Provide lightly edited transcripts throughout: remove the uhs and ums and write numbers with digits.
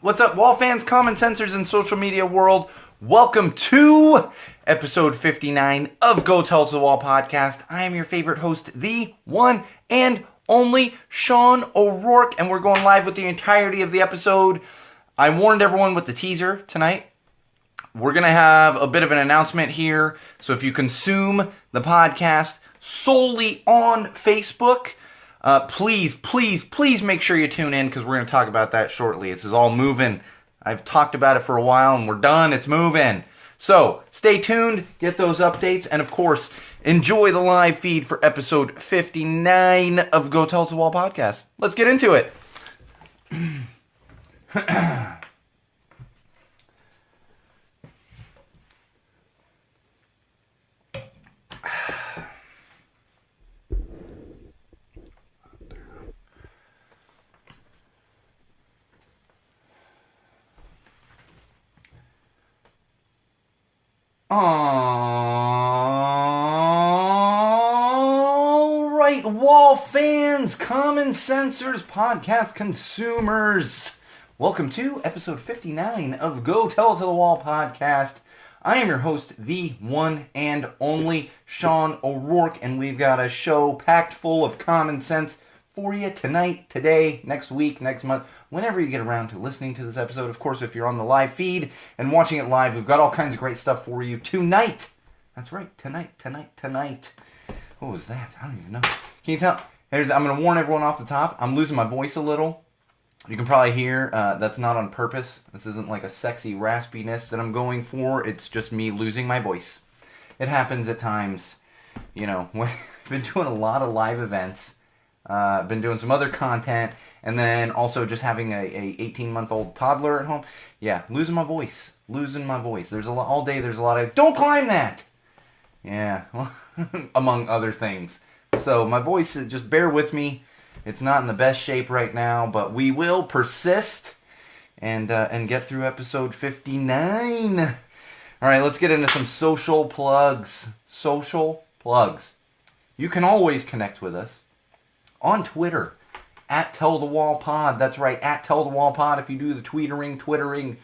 What's up, wall fans, common sensors, and social media world? Welcome to episode 59 of Go Tell It to the Wall podcast. I am your favorite host, the one and only Sean O'Rourke, and we're going live with the entirety of the episode. I warned everyone with the teaser tonight. We're going to have a bit of an announcement here, so if you consume the podcast solely on Facebook, please make sure you tune in, because we're going to talk about that shortly. This is all moving. I've talked about it for a while, and we're done. It's moving. So stay tuned, get those updates, and of course, enjoy the live feed for episode 59 of Go Tell It to the Wall podcast. Let's get into it. All right, wall fans, common sensors, podcast consumers. Welcome to episode 59 of Go Tell It to the Wall podcast. I am your host, the one and only Sean O'Rourke, and we've got a show packed full of common sense for you tonight, today, next week, next month, whenever you get around to listening to this episode. Of course, if you're on the live feed and watching it live, we've got all kinds of great stuff for you tonight. That's right, tonight. What was that? I don't even know. Can you tell? I'm going to warn everyone off the top. I'm losing my voice a little. You can probably hear that's not on purpose. This isn't like a sexy raspiness that I'm going for. It's just me losing my voice. It happens at times. You know, I've been doing a lot of live events. Been doing some other content, and then also just having a 18-month-old toddler at home. Yeah, losing my voice. There's a lot all day. There's a lot of don't climb that. Yeah, well, among other things. So my voice, just bear with me. It's not in the best shape right now, but we will persist and get through episode 59. All right, let's get into some social plugs. You can always connect with us on Twitter, at Tell the Wall Pod. That's right, at Tell the Wall Pod if you do the twittering,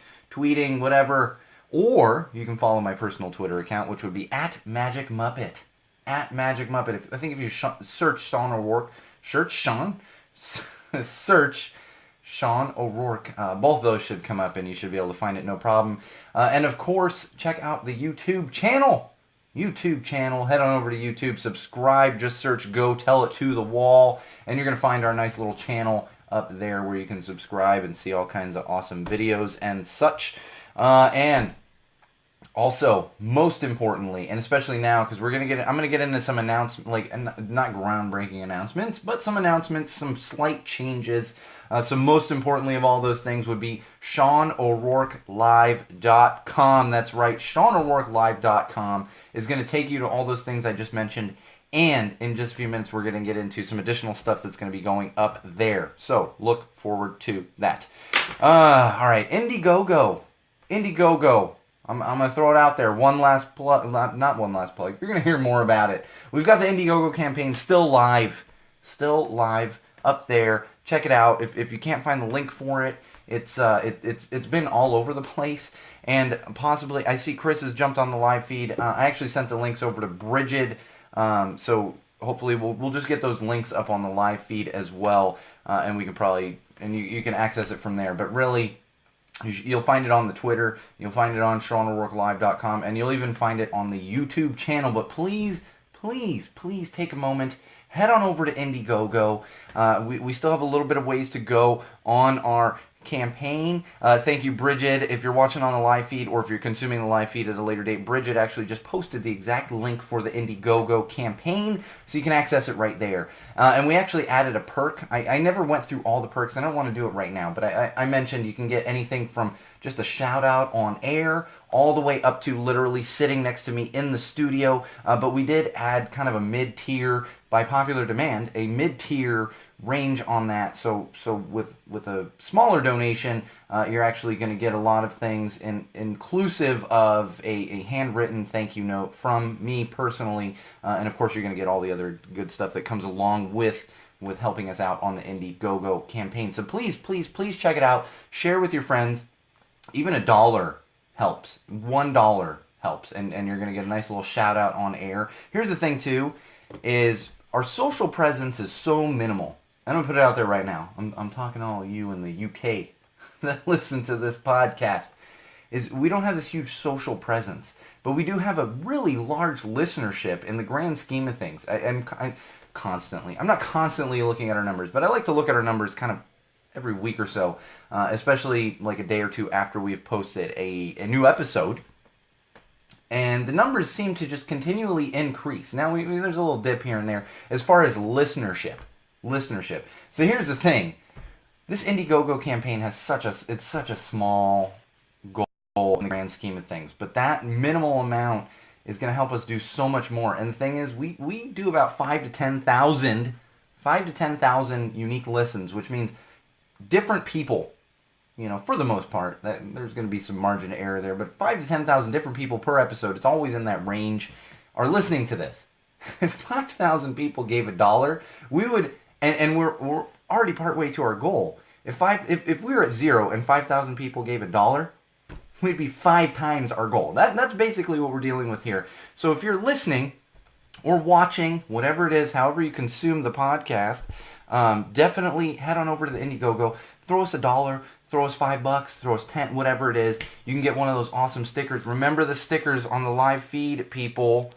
whatever. Or you can follow my personal Twitter account, which would be at Magic Muppet. At Magic Muppet. I think if you search Sean O'Rourke, search Sean O'Rourke, both of those should come up and you should be able to find it, no problem. And of course, check out the YouTube channel. Head on over to YouTube, subscribe, just search Go Tell It to the Wall, and you're going to find our nice little channel up there where you can subscribe and see all kinds of awesome videos and such. And also, most importantly, and especially now, because I'm going to get into some announcements, like, not groundbreaking announcements, but some announcements, some slight changes. So most importantly of all those things would be SeanO'RourkeLive.com. That's right, SeanO'RourkeLive.com is going to take you to all those things I just mentioned. And in just a few minutes, we're going to get into some additional stuff that's going to be going up there. So look forward to that. All right, Indiegogo. I'm going to throw it out there. One last plug. Not one last plug. You're going to hear more about it. We've got the Indiegogo campaign still live up there. Check it out. If you can't find the link for it, it's been all over the place. And possibly, I see Chris has jumped on the live feed. I actually sent the links over to Bridget. So hopefully we'll just get those links up on the live feed as well. And we can probably, and you can access it from there. But really, you'll find it on the Twitter. You'll find it on SeanO'RourkeLive.com. And you'll even find it on the YouTube channel. But please take a moment. Head on over to Indiegogo. We still have a little bit of ways to go on our campaign. Thank you, Bridget. If you're watching on the live feed or if you're consuming the live feed at a later date, Bridget actually just posted the exact link for the Indiegogo campaign, so you can access it right there. And we actually added a perk. I never went through all the perks. I don't want to do it right now, but I mentioned you can get anything from just a shout out on air all the way up to literally sitting next to me in the studio. But we did add kind of a mid-tier, by popular demand, a mid-tier range on that. So with a smaller donation, you're actually going to get a lot of things, inclusive of a handwritten thank you note from me personally, and of course you're going to get all the other good stuff that comes along with with helping us out on the Indiegogo campaign. So please, please, please check it out. Share with your friends. Even $1 helps. $1 helps. And you're going to get a nice little shout out on air. Here's the thing, too, is our social presence is so minimal. I'm going to put it out there right now. I'm talking to all of you in the UK that listen to this podcast. Is we don't have this huge social presence, but we do have a really large listenership in the grand scheme of things. I'm not constantly looking at our numbers, but I like to look at our numbers kind of every week or so, especially like a day or two after we've posted a new episode. And the numbers seem to just continually increase. Now, there's a little dip here and there as far as listenership. So here's the thing. This Indiegogo campaign has such a small goal in the grand scheme of things. But that minimal amount is going to help us do so much more. And the thing is, we do about 5,000 to 10,000 unique listens, which means different people, for the most part, that there's going to be some margin of error there, but 5,000 to 10,000 different people per episode, it's always in that range, are listening to this. If 5,000 people gave $1, we would, and we're already partway to our goal. If we were at 0 and 5,000 people gave $1, we'd be 5 times our goal. That's basically what we're dealing with here. So if you're listening or watching, whatever it is, however you consume the podcast, definitely head on over to the Indiegogo. Throw us $1, throw us $5, throw us 10, whatever it is. You can get one of those awesome stickers. Remember the stickers on the live feed, people.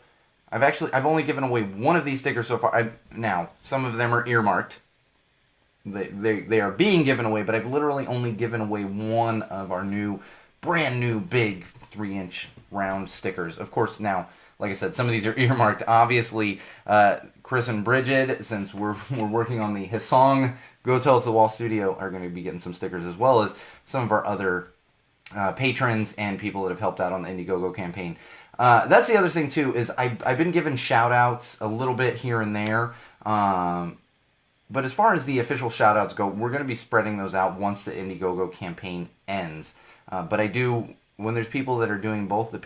I've only given away one of these stickers so far. Now, some of them are earmarked. They are being given away, but I've literally only given away one of our brand new big 3-inch round stickers. Of course, now, like I said, some of these are earmarked. Obviously, Chris and Bridget, since we're working on the Hisong Go Tell It to the Wall studio, are going to be getting some stickers, as well as some of our other patrons and people that have helped out on the Indiegogo campaign. That's the other thing, too, is I've been given shout-outs a little bit here and there. But as far as the official shout-outs go, we're going to be spreading those out once the Indiegogo campaign ends. But when there's people that are doing both the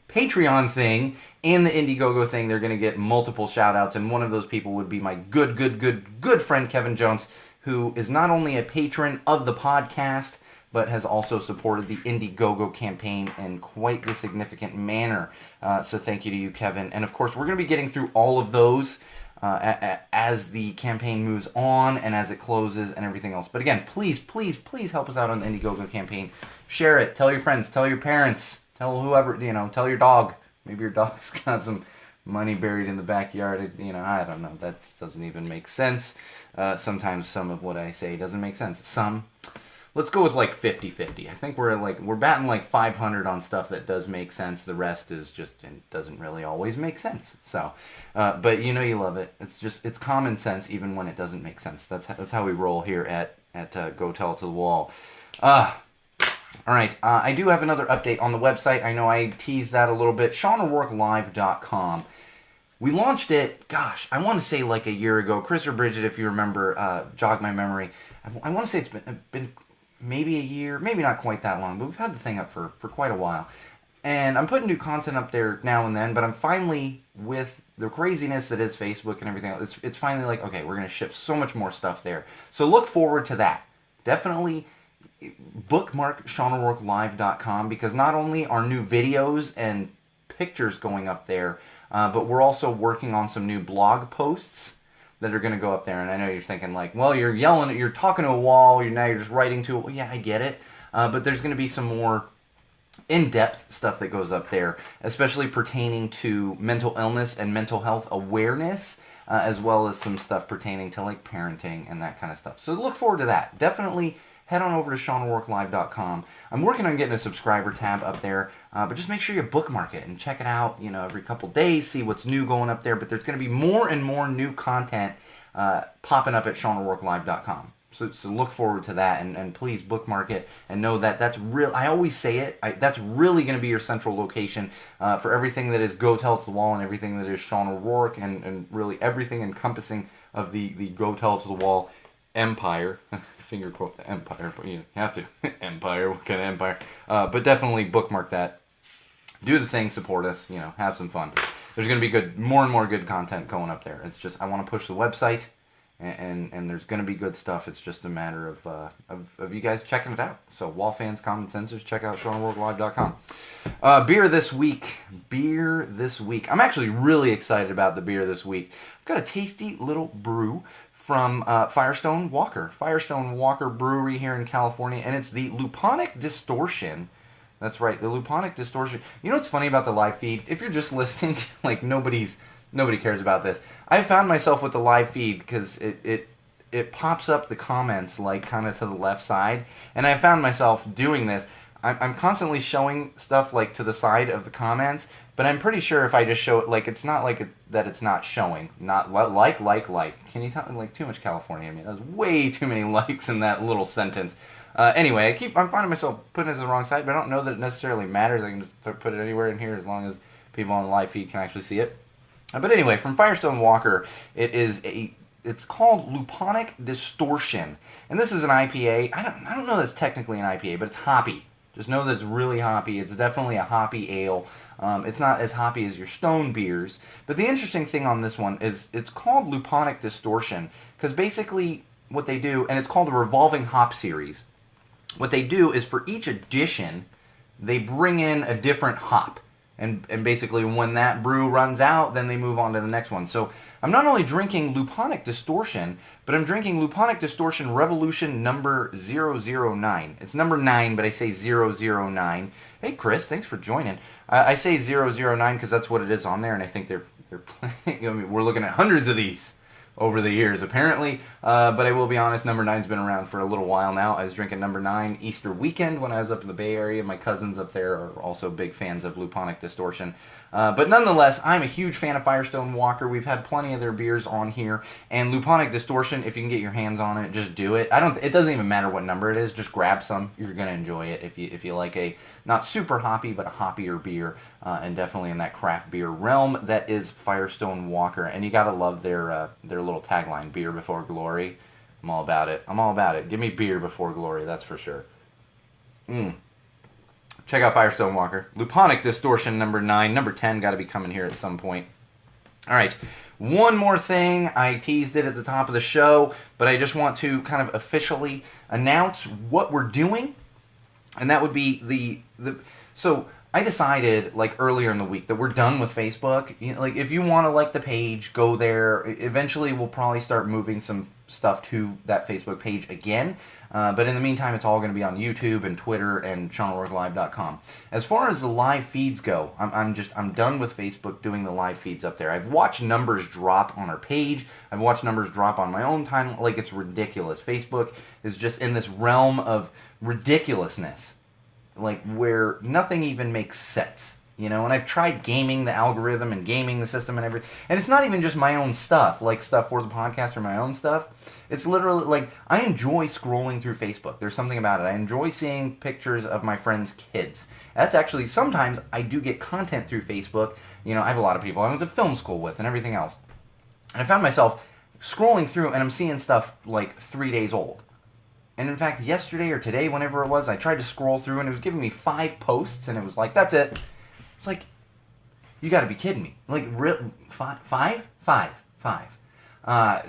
Patreon thing and the Indiegogo thing, they're going to get multiple shout-outs. And one of those people would be my good friend Kevin Jones, who is not only a patron of the podcast, but has also supported the Indiegogo campaign in quite the significant manner. So thank you to you, Kevin. And of course, we're going to be getting through all of those as the campaign moves on and as it closes and everything else. But again, please, please, please help us out on the Indiegogo campaign. Share it. Tell your friends. Tell your parents. Tell whoever, tell your dog. Maybe your dog's got some money buried in the backyard. I don't know. That doesn't even make sense. Sometimes some of what I say doesn't make sense. Let's go with like 50-50. I think we're batting like 500 on stuff that does make sense. The rest is just, it doesn't really always make sense. So, but you love it. It's common sense even when it doesn't make sense. That's how we roll here at Go Tell It to the Wall. All right, I do have another update on the website. I know I teased that a little bit. SeanO'RourkeLive.com. We launched it, gosh, I want to say like a year ago. Chris or Bridget, if you remember, jog my memory. I want to say it's been maybe a year, maybe not quite that long, but we've had the thing up for quite a while. And I'm putting new content up there now and then, but I'm finally, with the craziness that is Facebook and everything else, it's finally like, okay, we're going to shift so much more stuff there. So look forward to that. Definitely bookmark SeanO'RourkeLive.com, because not only are new videos and pictures going up there, but we're also working on some new blog posts that are going to go up there. And I know you're thinking like, well, you're talking to a wall, now you're just writing to it. Well, yeah, I get it. But there's going to be some more in-depth stuff that goes up there, especially pertaining to mental illness and mental health awareness, as well as some stuff pertaining to like parenting and that kind of stuff. So look forward to that. Definitely head on over to SeanO'RourkeLive.com. I'm working on getting a subscriber tab up there, but just make sure you bookmark it and check it out, every couple days, see what's new going up there. But there's going to be more and more new content popping up at SeanO'RourkeLive.com. So look forward to that, and please bookmark it and know that that's real. I always say it. That's really going to be your central location for everything that is Go Tell It to the Wall and everything that is Sean O'Rourke and really everything encompassing of the Go Tell It to the Wall empire. Finger quote the empire, but you have to. Empire, what kind of empire? But definitely bookmark that. Do the thing, support us, have some fun. there's going to be more and more good content going up there. It's just I want to push the website, and there's going to be good stuff. It's just a matter of you guys checking it out. So Wall fans, common sensors, check out SeanO'RourkeLive.com. Beer this week. I'm actually really excited about the beer this week. I've got a tasty little brew from Firestone Walker Brewery here in California, and it's the Luponic Distortion. That's right, the Luponic Distortion. You know what's funny about the live feed? If you're just listening, like nobody cares about this. I found myself with the live feed because it pops up the comments like kind of to the left side, and I found myself doing this. I'm constantly showing stuff like to the side of the comments, but I'm pretty sure if I just show it, like it's not like that it's not showing. Not like. Can you tell? Like too much California. I mean, there's way too many likes in that little sentence. Anyway, I'm finding myself putting it to the wrong side, but I don't know that it necessarily matters. I can just put it anywhere in here as long as people on the live feed can actually see it. But anyway, from Firestone Walker, it's called Luponic Distortion, and this is an IPA. I don't know that it's technically an IPA, but it's hoppy. Just know that it's really hoppy. It's definitely a hoppy ale. It's not as hoppy as your Stone beers. But the interesting thing on this one is it's called Luponic Distortion because basically what they do, and it's called a revolving hop series. What they do is for each edition, they bring in a different hop. And basically when that brew runs out, then they move on to the next one. So I'm not only drinking Luponic Distortion, but I'm drinking Luponic Distortion Revolution number 009. It's number 9, but I say 009. Hey, Chris, thanks for joining. I say 009 because that's what it is on there, and I think they're we're looking at hundreds of these over the years, apparently. But I will be honest, number 9's been around for a little while now. I was drinking number 9 Easter weekend when I was up in the Bay Area. My cousins up there are also big fans of Luponic Distortion. But nonetheless, I'm a huge fan of Firestone Walker. We've had plenty of their beers on here. And Luponic Distortion, if you can get your hands on it, just do it. It doesn't even matter what number it is. Just grab some. You're going to enjoy it if you like a not super hoppy, but a hoppier beer. And definitely in that craft beer realm that is Firestone Walker. And you got to love their little tagline, Beer Before Glory. I'm all about it. Give me beer before glory, that's for sure. Check out Firestone Walker. Luponic Distortion number 9. Number 10 got to be coming here at some point. All right. One more thing. I teased it at the top of the show, but I just want to kind of officially announce what we're doing. And that would be so I decided like earlier in the week that we're done with Facebook. Like if you want to like the page, go there. Eventually we'll probably start moving some stuff to that Facebook page again. But in the meantime, it's all going to be on YouTube and Twitter and SeanO'RourkeLive.com. As far as the live feeds go, I'm done with Facebook doing the live feeds up there. I've watched numbers drop on our page. I've watched numbers drop on my own time. Like it's ridiculous. Facebook is just in this realm of ridiculousness, like where nothing even makes sense. And I've tried gaming the algorithm and gaming the system and everything. And it's not even just my own stuff, like stuff for the podcast or my own stuff. It's literally like I enjoy scrolling through Facebook. There's something about it. I enjoy seeing pictures of my friends' kids. That's actually, sometimes I do get content through Facebook. I have a lot of people I went to film school with and everything else. And I found myself scrolling through and I'm seeing stuff like 3 days old. And in fact, yesterday or today, whenever it was, I tried to scroll through and it was giving me 5 posts and it was like, that's it. It's like, you got to be kidding me. Like, five?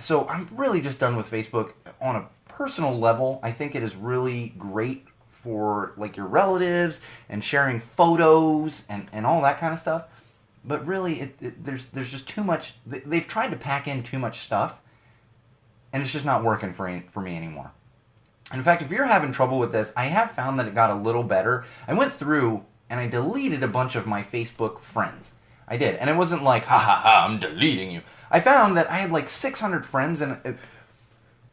So I'm really just done with Facebook on a personal level. I think it is really great for like your relatives and sharing photos and all that kind of stuff. But really, there's just too much. They've tried to pack in too much stuff, and it's just not working for me anymore. In fact, if you're having trouble with this, I have found that it got a little better. I went through and I deleted a bunch of my Facebook friends. I did. And it wasn't like, ha ha ha, I'm deleting you. I found that I had like 600 friends and a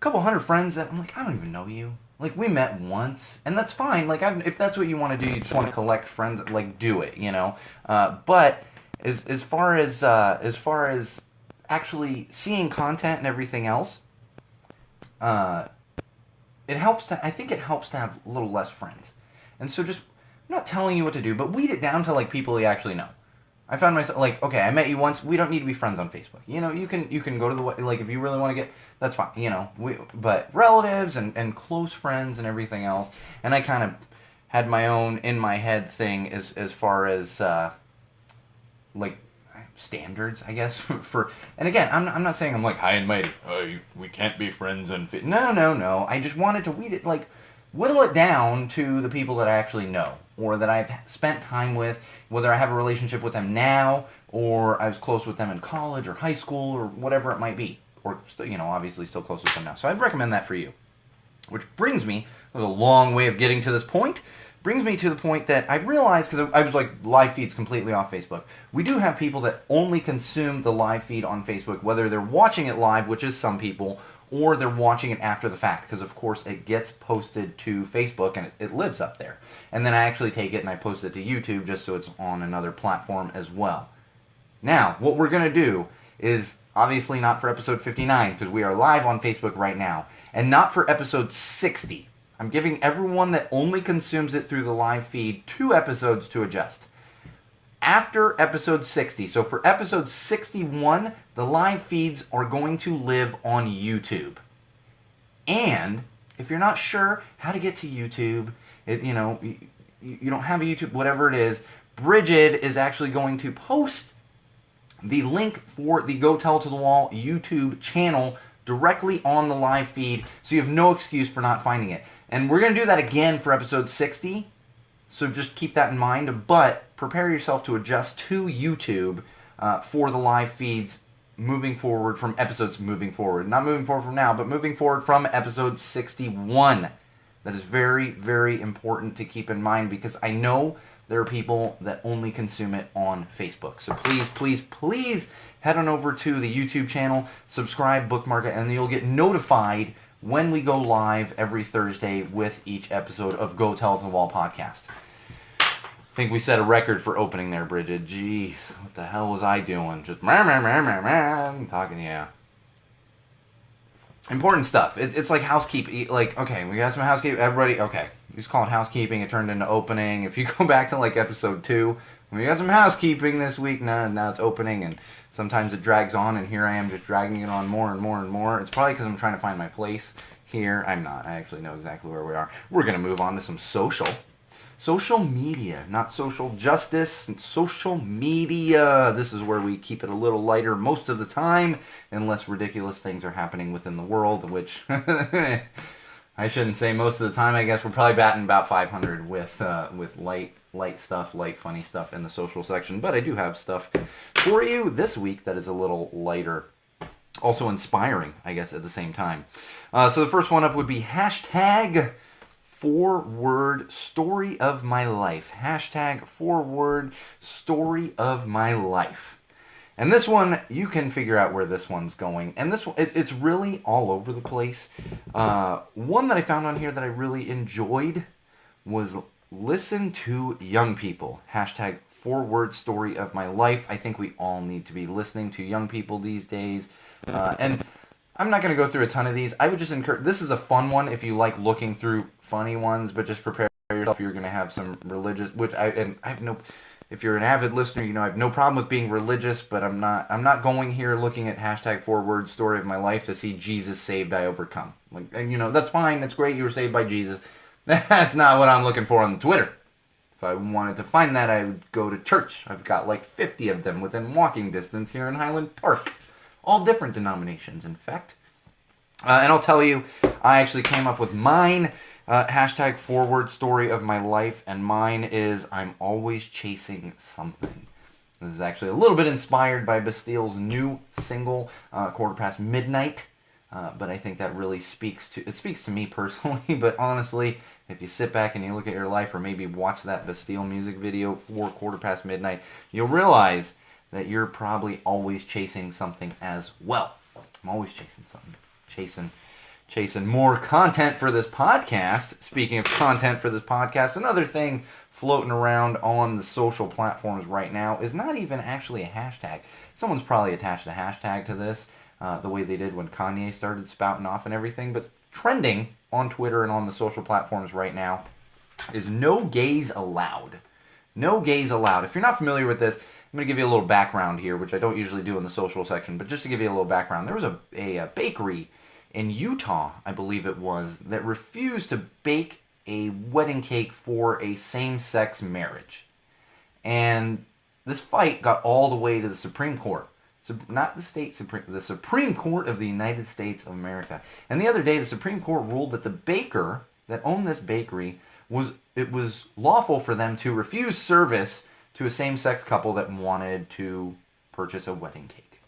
couple hundred friends that I'm like, I don't even know you. Like, we met once, and that's fine. Like, if that's what you want to do, you just want to collect friends, like, do it, But as far as actually seeing content and everything else, I think it helps to have a little less friends. And so just, I'm not telling you what to do, but weed it down to like people you actually know. I found myself like, okay, I met you once. We don't need to be friends on Facebook. You can go to the, like, if you really want to get, that's fine. But relatives and close friends and everything else. And I kind of had my own in my head thing as far as like standards, I guess. And again, I'm not saying I'm like high and mighty. Oh, we can't be friends and no. I just wanted to weed it, like whittle it down to the people that I actually know or that I've spent time with, whether I have a relationship with them now or I was close with them in college or high school or whatever it might be, or obviously still close with them now. So I'd recommend that for you. Which brings me, it was a long way of getting to this point, brings me to the point that I realized, because I was like, live feed's completely off Facebook. We do have people that only consume the live feed on Facebook, whether they're watching it live, which is some people, or they're watching it after the fact, because of course it gets posted to Facebook and it lives up there. And then I actually take it and I post it to YouTube just so it's on another platform as well. Now, what we're going to do is, obviously not for episode 59, because we are live on Facebook right now, and not for episode 60. I'm giving everyone that only consumes it through the live feed 2 episodes to adjust. After episode 60, so for episode 61, the live feeds are going to live on YouTube. And if you're not sure how to get to YouTube, you don't have a YouTube, whatever it is, Bridget is actually going to post the link for the Go Tell to the Wall YouTube channel directly on the live feed, so you have no excuse for not finding it. And we're going to do that again for episode 60, so just keep that in mind, but prepare yourself to adjust to YouTube for the live feeds moving forward from episodes moving forward. Not moving forward from now, but moving forward from episode 61. That is very, very important to keep in mind, because I know there are people that only consume it on Facebook. So please head on over to the YouTube channel, subscribe, bookmark it, and you'll get notified when we go live every Thursday with each episode of Go Tell to the Wall podcast. I think we set a record for opening there, Bridget. Jeez, what the hell was I doing? Just talking, yeah. Important stuff. It's like housekeeping. Like, okay, we got some housekeeping. Everybody, okay. We used to call it housekeeping. It turned into opening. If you go back to like episode 2, we got some housekeeping this week. Now it's opening, and sometimes it drags on, and here I am just dragging it on more and more and more. It's probably because I'm trying to find my place here. I'm not. I actually know exactly where we are. We're going to move on to some social media, not social justice, social media. This is where we keep it a little lighter most of the time, unless ridiculous things are happening within the world, which I shouldn't say most of the time. I guess we're probably batting about 500 with light stuff, light funny stuff in the social section. But I do have stuff for you this week that is a little lighter, also inspiring, I guess, at the same time. So the first one up would be hashtag 4-word story of my life. Hashtag 4-word story of my life. And this one, you can figure out where this one's going. And this one, it's really all over the place. One that I found on here that I really enjoyed was listen to young people. Hashtag 4-word story of my life. I think we all need to be listening to young people these days. And I'm not going to go through a ton of these. I would just encourage, this is a fun one if you like looking through funny ones, but just prepare yourself. You're going to have some religious, which I have no, if you're an avid listener, I have no problem with being religious, but I'm not going here looking at hashtag 4-word story of my life to see Jesus saved, I overcome. Like, and that's fine. That's great. You were saved by Jesus. That's not what I'm looking for on Twitter. If I wanted to find that, I would go to church. I've got like 50 of them within walking distance here in Highland Park. All different denominations, in fact. And I'll tell you, I actually came up with mine. Hashtag 4-word story of my life, and mine is I'm always chasing something. This is actually a little bit inspired by Bastile's new single, Quarter Past Midnight, but I think that really speaks to me personally, but honestly, if you sit back and you look at your life, or maybe watch that Bastille music video for Quarter Past Midnight, you'll realize that you're probably always chasing something as well. I'm always chasing something. Chasing more content for this podcast. Speaking of content for this podcast, another thing floating around on the social platforms right now is not even actually a hashtag. Someone's probably attached a hashtag to this, the way they did when Kanye started spouting off and everything, but trending on Twitter and on the social platforms right now is no gays allowed. No gays allowed. If you're not familiar with this, I'm going to give you a little background here, which I don't usually do in the social section, but just to give you a little background, there was a bakery in Utah, I believe it was, that refused to bake a wedding cake for a same-sex marriage. And this fight got all the way to the Supreme Court. So not the state Supreme, the Supreme Court of the United States of America. And the other day, the Supreme Court ruled that the baker that owned this bakery was lawful for them to refuse service to a same-sex couple that wanted to purchase a wedding cake.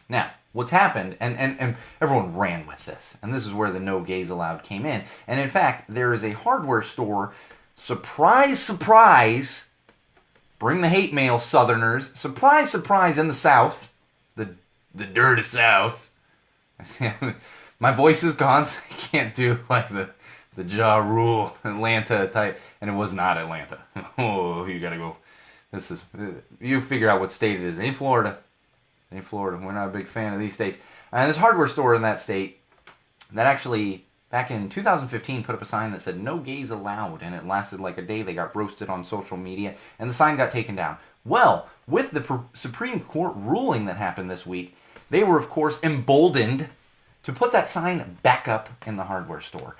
Now, what's happened, and everyone ran with this, and this is where the No Gays Allowed came in. And in fact, there is a hardware store, surprise, surprise, bring the hate mail, Southerners, surprise, surprise, in the South, the dirty South. My voice is gone, so I can't do like the Ja Rule Atlanta type, and it was not Atlanta. Oh, you gotta go. You figure out what state it is. It ain't Florida. We're not a big fan of these states. And this hardware store in that state that actually, back in 2015, put up a sign that said, "No gays allowed," and it lasted like a day. They got roasted on social media, and the sign got taken down. Well, with the Supreme Court ruling that happened this week, they were, of course, emboldened to put that sign back up in the hardware store.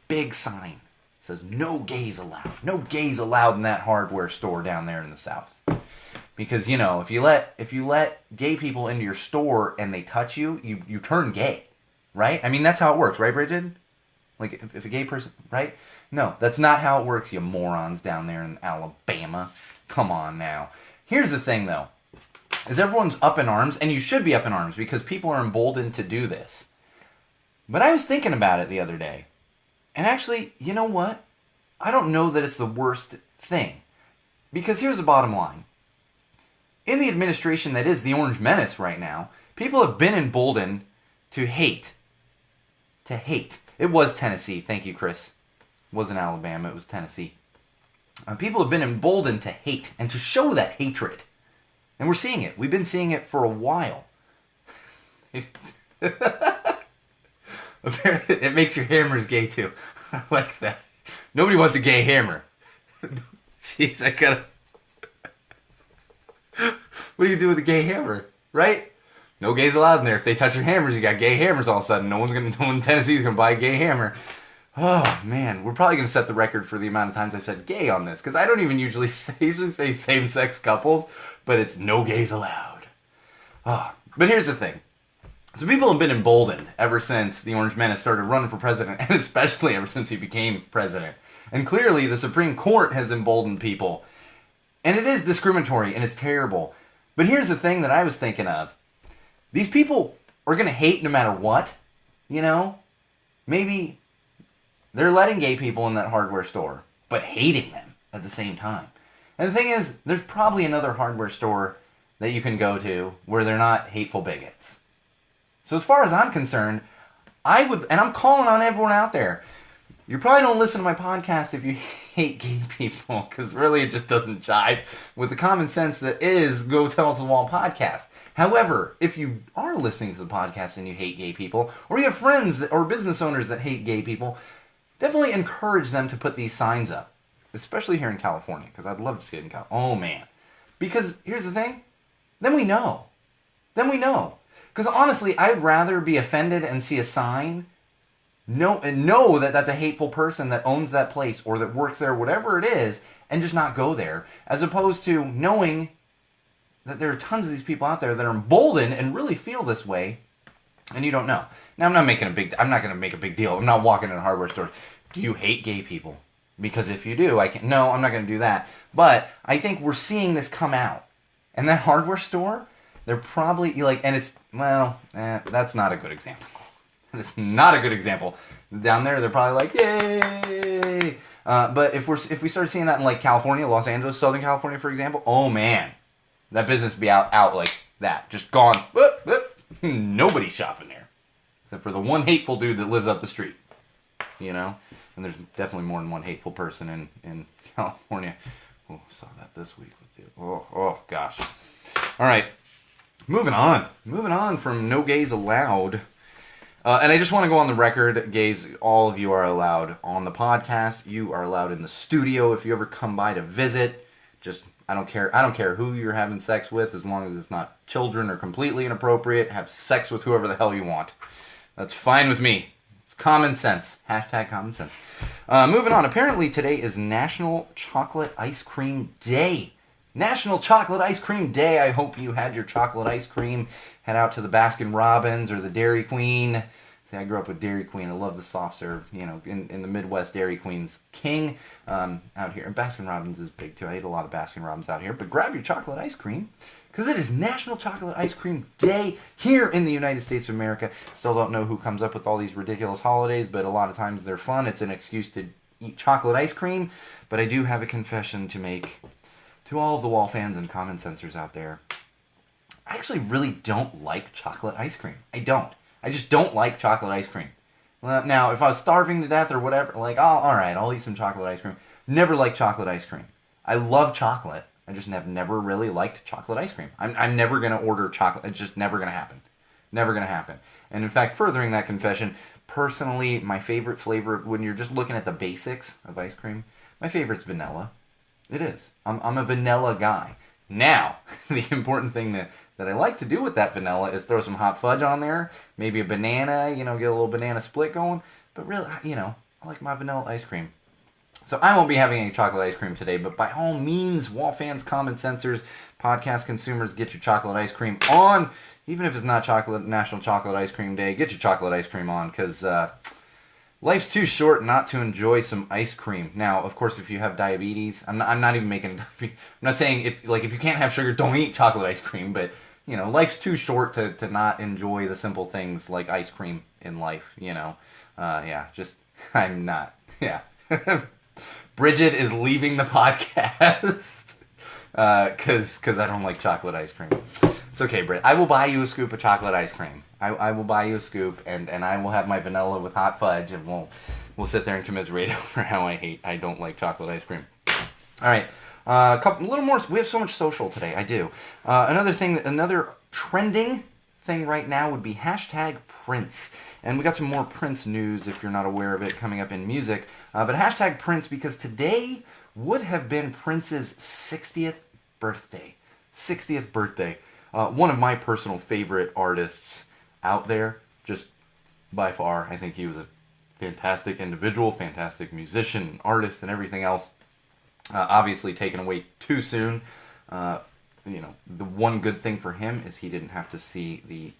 Big sign. It says, "No gays allowed." No gays allowed in that hardware store down there in the South. Because, you know, if you let gay people into your store and they touch you, you turn gay. Right? I mean, that's how it works, right, Bridget? Like, if a gay person, right? No, that's not how it works, you morons down there in Alabama. Come on now. Here's the thing, though, is everyone's up in arms, and you should be up in arms, because people are emboldened to do this. But I was thinking about it the other day, and actually, you know what? I don't know that it's the worst thing. Because here's the bottom line. In the administration that is the Orange Menace right now, people have been emboldened to hate. To hate. It was Tennessee. Thank you, Chris. It wasn't Alabama. It was Tennessee. People have been emboldened to hate and to show that hatred. And we're seeing it. We've been seeing it for a while. It makes your hammers gay, too. I like that. Nobody wants a gay hammer. Jeez, I gotta... What do you do with a gay hammer? Right? No gays allowed in there. If they touch your hammers, you got gay hammers all of a sudden. No one in Tennessee's gonna buy a gay hammer. Oh man, we're probably gonna set the record for the amount of times I've said gay on this, because I don't even usually say same-sex couples, but it's no gays allowed. Oh, but here's the thing. So people have been emboldened ever since the Orange Menace started running for president, and especially ever since he became president. And clearly the Supreme Court has emboldened people. And it is discriminatory, and it's terrible. But here's the thing that I was thinking of. These people are going to hate no matter what, you know? Maybe they're letting gay people in that hardware store, but hating them at the same time. And the thing is, there's probably another hardware store that you can go to where they're not hateful bigots. So as far as I'm concerned, I would, and I'm calling on everyone out there, you probably don't listen to my podcast if you hate gay people, because really it just doesn't jive with the common sense that is Go Tell It to the Wall podcast. However, if you are listening to the podcast and you hate gay people, or you have friends or business owners that hate gay people, definitely encourage them to put these signs up, especially here in California, because I'd love to see it in California. Oh man. Because here's the thing, then we know. Because honestly, I'd rather be offended and see a sign and know that that's a hateful person that owns that place or that works there, whatever it is, and just not go there, as opposed to knowing that there are tons of these people out there that are emboldened and really feel this way, and you don't know. Now, I'm not going to make a big deal. I'm not walking in a hardware store. Do you hate gay people? Because if you do, no, I'm not going to do that. But I think we're seeing this come out. And that hardware store, they're probably like, and it's, that's not a good example. It's not a good example. Down there, they're probably like, yay! But if we start seeing that in like California, Los Angeles, Southern California, for example, oh man, that business would be out like that, just gone. Nobody's shopping there, except for the one hateful dude that lives up the street, you know. And there's definitely more than one hateful person in California. Oh, saw that this week. Oh gosh. All right, moving on from No Gays Allowed. And I just want to go on the record, gays, all of you are allowed on the podcast. You are allowed in the studio if you ever come by to visit. Just, I don't care who you're having sex with, as long as it's not children or completely inappropriate. Have sex with whoever the hell you want. That's fine with me. It's common sense. Hashtag common sense. Moving on. Apparently today is National Chocolate Ice Cream Day. National Chocolate Ice Cream Day. I hope you had your chocolate ice cream. Head out to the Baskin Robbins or the Dairy Queen. See, I grew up with Dairy Queen. I love the soft serve. You know, in the Midwest, Dairy Queen's king out here. And Baskin Robbins is big too. I ate a lot of Baskin Robbins out here. But grab your chocolate ice cream, because it is National Chocolate Ice Cream Day here in the United States of America. Still don't know who comes up with all these ridiculous holidays, but a lot of times they're fun. It's an excuse to eat chocolate ice cream. But I do have a confession to make to all of the Wall fans and common sensors out there. I actually really don't like chocolate ice cream. I don't. I just don't like chocolate ice cream. Now, if I was starving to death or whatever, like, oh, all right, I'll eat some chocolate ice cream. Never liked chocolate ice cream. I love chocolate. I just have never really liked chocolate ice cream. I'm never going to order chocolate. It's just never going to happen. Never going to happen. And in fact, furthering that confession, personally, my favorite flavor, when you're just looking at the basics of ice cream, my favorite's vanilla. It is. I'm a vanilla guy. Now, the important thing that I like to do with that vanilla is throw some hot fudge on there, maybe a banana, get a little banana split going. But really, I like my vanilla ice cream. So I won't be having any chocolate ice cream today, but by all means, Wall fans, common sensors, podcast consumers, get your chocolate ice cream on. Even if it's not National Chocolate Ice Cream Day, get your chocolate ice cream on, because life's too short not to enjoy some ice cream. Now, of course, if you have diabetes, I'm not even making. I'm not saying if you can't have sugar, don't eat chocolate ice cream. But life's too short to not enjoy the simple things like ice cream in life. I'm not. Yeah. Bridget is leaving the podcast because I don't like chocolate ice cream. It's okay, Brit. I will buy you a scoop of chocolate ice cream. I will buy you a scoop, and I will have my vanilla with hot fudge, and we'll sit there and commiserate over how I don't like chocolate ice cream. All right, a little more. We have so much social today. I do. Another trending thing right now would be hashtag Prince. And we got some more Prince news, if you're not aware of it, coming up in music. But hashtag Prince, because today would have been Prince's 60th birthday. 60th birthday. One of my personal favorite artists out there, just by far. I think he was a fantastic individual, fantastic musician, artist, and everything else. Obviously taken away too soon. The one good thing for him is he didn't have to see the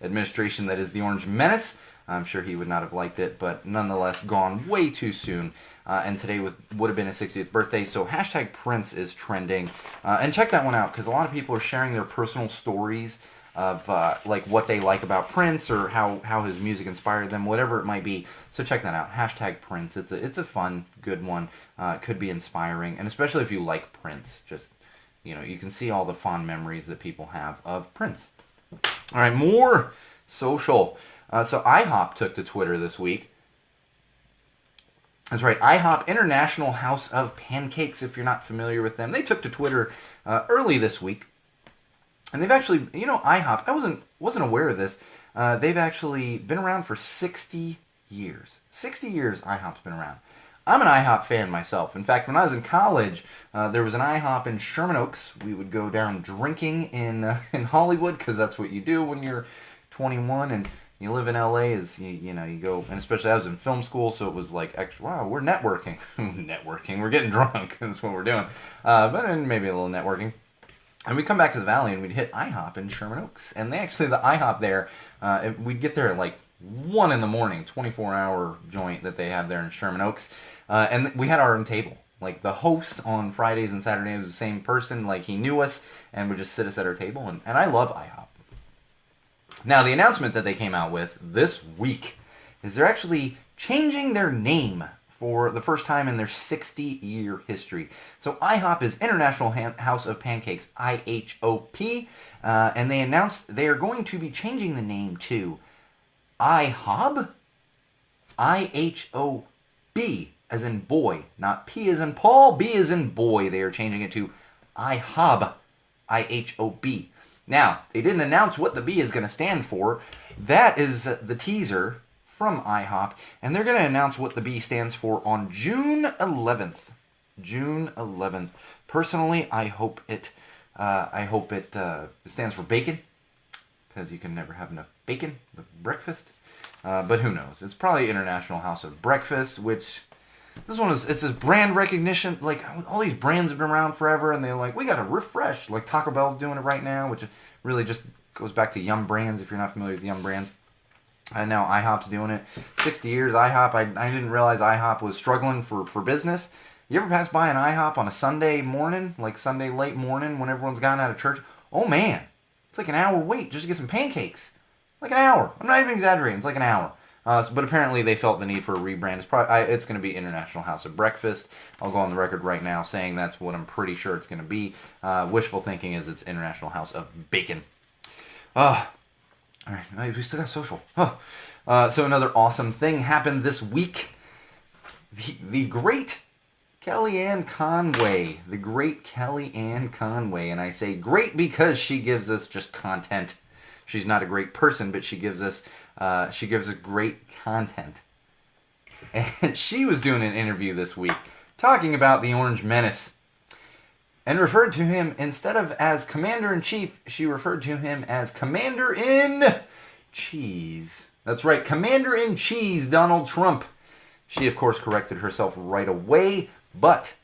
administration that is the Orange Menace. I'm sure he would not have liked it, but nonetheless gone way too soon. And today would have been his 60th birthday, so hashtag Prince is trending. And check that one out, because a lot of people are sharing their personal stories of what they like about Prince, or how his music inspired them, whatever it might be. So check that out, hashtag Prince. It's a fun, good one. It could be inspiring, and especially if you like Prince, just you can see all the fond memories that people have of Prince. All right, more social. So IHOP took to Twitter this week. That's right, IHOP, International House of Pancakes, if you're not familiar with them. They took to Twitter early this week. And they've actually, IHOP, I wasn't aware of this. They've actually been around for 60 years. 60 years IHOP's been around. I'm an IHOP fan myself. In fact, when I was in college, there was an IHOP in Sherman Oaks. We would go down drinking in Hollywood, because that's what you do when you're 21 and you live in LA. You go, and especially I was in film school, so it was like extra. Wow, we're networking, we're getting drunk. That's what we're doing. But then maybe a little networking. And we'd come back to the Valley and we'd hit IHOP in Sherman Oaks. And the IHOP there, we'd get there at like 1 in the morning, 24-hour joint that they have there in Sherman Oaks. And we had our own table. Like the host on Fridays and Saturdays was the same person. Like he knew us and would just sit us at our table. And I love IHOP. Now, the announcement that they came out with this week is they're actually changing their name for the first time in their 60-year history. So IHOP is International House of Pancakes, IHOP, and they announced they are going to be changing the name to IHOB, IHOB, as in boy, not P as in Paul, B as in boy. They are changing it to IHOB, IHOB. Now, they didn't announce what the B is going to stand for. That is the teaser from IHOP, and they're going to announce what the B stands for on June 11th. June 11th. Personally, I hope it stands for bacon, because you can never have enough bacon with breakfast. But who knows? It's probably International House of Breakfast, which This one is, it's this brand recognition. Like, all these brands have been around forever, and they're like, we got to refresh. Like, Taco Bell's doing it right now, which really just goes back to Yum Brands, if you're not familiar with Yum Brands. And now IHOP's doing it. 60 years, IHOP. I didn't realize IHOP was struggling for business. You ever pass by an IHOP on a Sunday morning, like Sunday late morning when everyone's gotten out of church? Oh, man. It's like an hour wait just to get some pancakes. Like an hour. I'm not even exaggerating. It's like an hour. But apparently they felt the need for a rebrand. It's going to be International House of Breakfast. I'll go on the record right now saying that's what I'm pretty sure it's going to be. Wishful thinking is it's International House of Bacon. All right, we still got social. So another awesome thing happened this week. The great Kellyanne Conway. The great Kellyanne Conway. And I say great because she gives us just content. She's not a great person, but she gives us great content. And she was doing an interview this week talking about the Orange Menace. And referred to him, instead of as Commander-in-Chief, she referred to him as Commander-in-Cheese. That's right, Commander-in-Cheese, Donald Trump. She, of course, corrected herself right away, but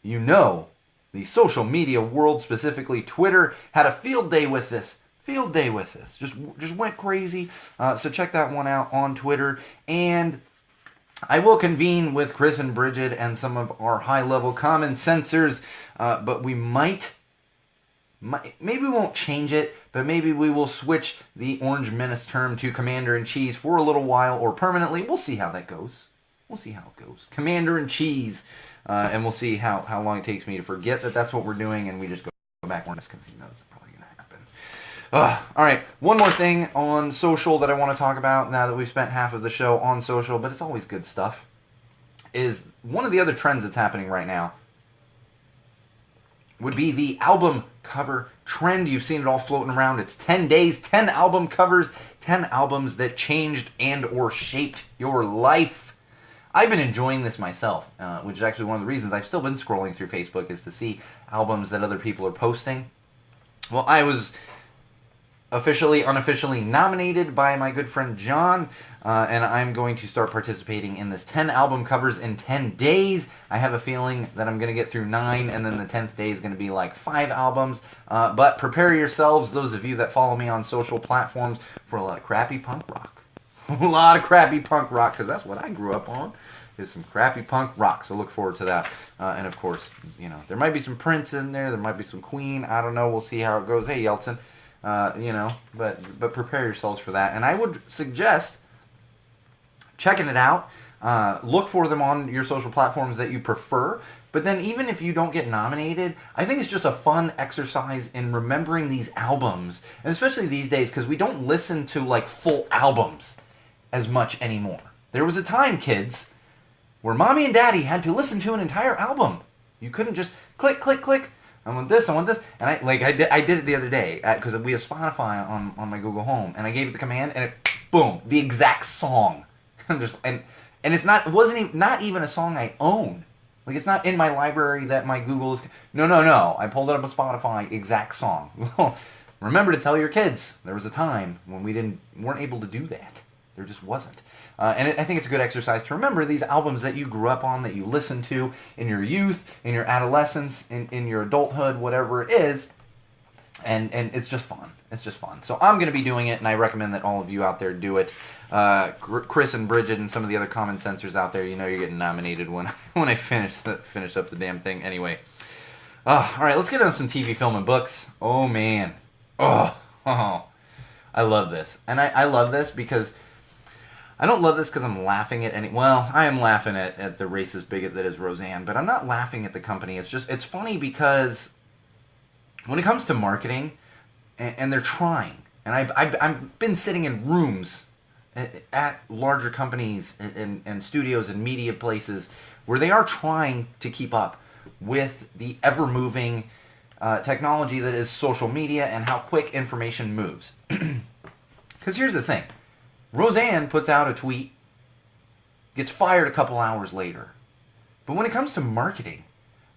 you know, the social media world, specifically Twitter, had a field day with this. Just went crazy. So check that one out on Twitter. And I will convene with Chris and Bridget and some of our high-level common sensors, but we maybe we won't change it, but maybe we will switch the Orange Menace term to Commander-in-Cheese for a little while or permanently. We'll see how that goes. Commander-in-Cheese. And we'll see how long it takes me to forget that that's what we're doing, and we just go back on this because it's probably going to happen. All right, one more thing on social that I want to talk about now that we've spent half of the show on social, but it's always good stuff, is one of the other trends that's happening right now would be the album cover trend. You've seen it all floating around. It's 10 days, 10 album covers, 10 albums that changed and or shaped your life. I've been enjoying this myself, which is actually one of the reasons I've still been scrolling through Facebook, is to see albums that other people are posting. Well, I was unofficially nominated by my good friend John, and I'm going to start participating in this 10 album covers in 10 days. I have a feeling that I'm going to get through 9, and then the 10th day is going to be like 5 albums. But prepare yourselves, those of you that follow me on social platforms, for a lot of crappy punk rock. A lot of crappy punk rock, because that's what I grew up on, is some crappy punk rock. So look forward to that. And of course, there might be some Prince in there. There might be some Queen. I don't know. We'll see how it goes. Hey, Yeltsin. But prepare yourselves for that. And I would suggest checking it out. Look for them on your social platforms that you prefer. But then even if you don't get nominated, I think it's just a fun exercise in remembering these albums. And especially these days, because we don't listen to like full albums as much anymore. There was a time, kids, where mommy and daddy had to listen to an entire album. You couldn't just click, click, click. I want this. And I did it the other day because we have Spotify on my Google Home, and I gave it the command, and it, boom, the exact song. And it's not even a song I own. Like, it's not in my library that my Google is. No. I pulled it up on Spotify, exact song. Well, remember to tell your kids there was a time when we weren't able to do that. There just wasn't. And I think it's a good exercise to remember these albums that you grew up on, that you listened to in your youth, in your adolescence, in your adulthood, whatever it is. And it's just fun. It's just fun. So I'm going to be doing it, and I recommend that all of you out there do it. Chris and Bridget and some of the other common sensors out there, you're getting nominated when I finish up the damn thing. Anyway. All right, let's get on some TV, film, and books. Oh, man. Oh. I love this. And I love this because I don't love this because I'm laughing at well, I am laughing at the racist bigot that is Roseanne, but I'm not laughing at the company. It's funny because when it comes to marketing, and they're trying, and I've been sitting in rooms at larger companies and studios and media places where they are trying to keep up with the ever-moving technology that is social media and how quick information moves. Because here's the thing. Roseanne puts out a tweet, gets fired a couple hours later. But when it comes to marketing,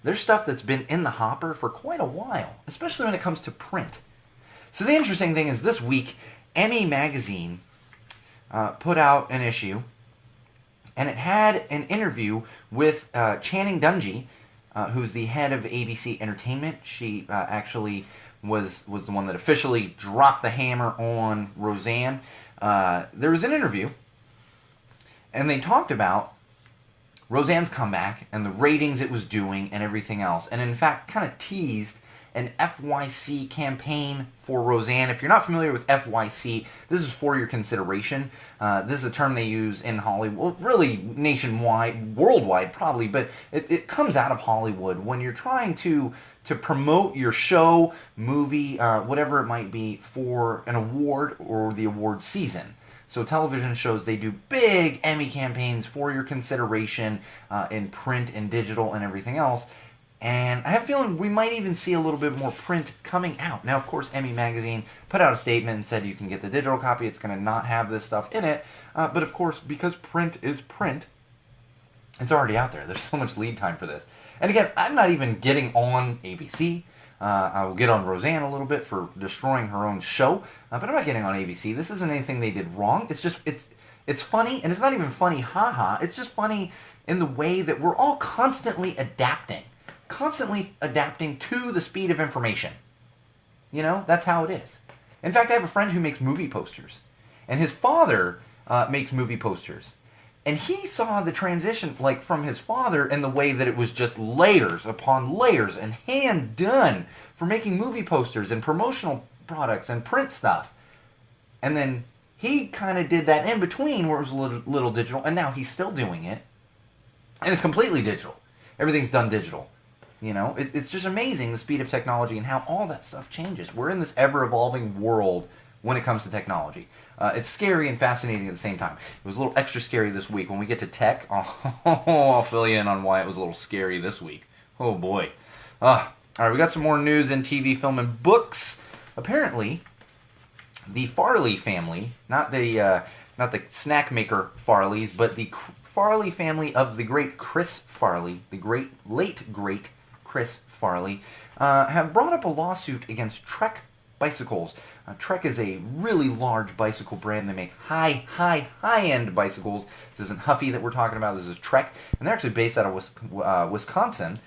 there's stuff that's been in the hopper for quite a while, especially when it comes to print. So the interesting thing is this week, Emmy Magazine put out an issue and it had an interview with Channing Dungey, who's the head of ABC Entertainment. She actually was the one that officially dropped the hammer on Roseanne. There was an interview, and they talked about Roseanne's comeback and the ratings it was doing and everything else, and in fact kind of teased an FYC campaign for Roseanne. If you're not familiar with FYC, this is for your consideration. This is a term they use in Hollywood, well, really nationwide, worldwide probably, but it comes out of Hollywood when you're trying to promote your show, movie, whatever it might be, for an award or the award season. So television shows, they do big Emmy campaigns for your consideration in print and digital and everything else. And I have a feeling we might even see a little bit more print coming out. Now, of course, Emmy Magazine put out a statement and said you can get the digital copy. It's going to not have this stuff in it. But, of course, because print is print, it's already out there. There's so much lead time for this. And, again, I'm not even getting on ABC. I will get on Roseanne a little bit for destroying her own show. But I'm not getting on ABC. This isn't anything they did wrong. It's just, it's funny. And it's not even funny, haha. It's just funny in the way that we're all constantly adapting to the speed of information. You know, that's how it is. In fact, I have a friend who makes movie posters, and his father makes movie posters, and he saw the transition, like, from his father in the way that it was just layers upon layers and hand done for making movie posters and promotional products and print stuff. And then he kind of did that in between where it was a little digital, and now he's still doing it, and it's completely digital. Everything's done digital. You know, it's just amazing the speed of technology and how all that stuff changes. We're in this ever-evolving world when it comes to technology. It's scary and fascinating at the same time. It was a little extra scary this week. When we get to tech, I'll fill you in on why it was a little scary this week. Oh, boy. All right, we got some more news in TV, film, and books. Apparently, the Farley family, not the snack maker Farleys, but the Farley family of the great Chris Farley, the late great Chris Farley, have brought up a lawsuit against Trek bicycles. Trek is a really large bicycle brand. They make high-end bicycles. This isn't Huffy that we're talking about. This is Trek. And they're actually based out of Wisconsin,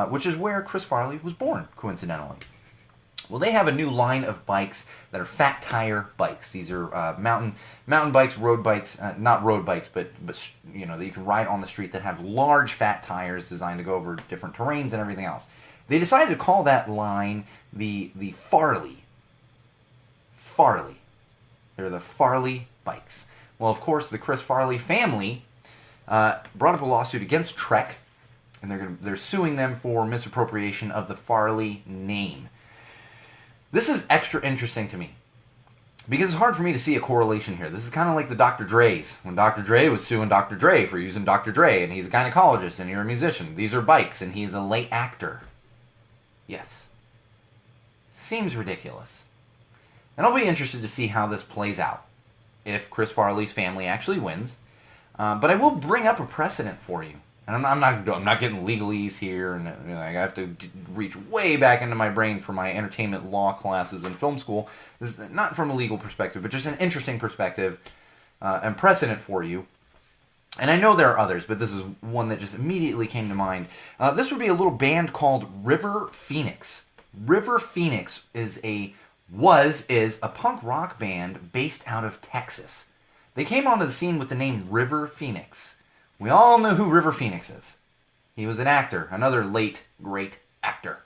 which is where Chris Farley was born, coincidentally. Well, they have a new line of bikes that are fat tire bikes. These are mountain bikes, road bikes, not road bikes, but you know, that you can ride on the street that have large fat tires designed to go over different terrains and everything else. They decided to call that line the Farley. They're the Farley bikes. Well, of course, the Chris Farley family brought up a lawsuit against Trek, and they're suing them for misappropriation of the Farley name. This is extra interesting to me because it's hard for me to see a correlation here. This is kind of like the Dr. Dre's. When Dr. Dre was suing Dr. Dre for using Dr. Dre, and he's a gynecologist and you're a musician. These are bikes, and he's a late actor. Yes. Seems ridiculous. And I'll be interested to see how this plays out if Chris Farley's family actually wins. But I will bring up a precedent for you. And I'm not getting legalese here, and you know, I have to reach way back into my brain for my entertainment law classes in film school. This is not from a legal perspective, but just an interesting perspective and precedent for you. And I know there are others, but this is one that just immediately came to mind. This would be a little band called River Phoenix. River Phoenix is a punk rock band based out of Texas. They came onto the scene with the name River Phoenix. We all know who River Phoenix is. He was an actor, another late, great actor.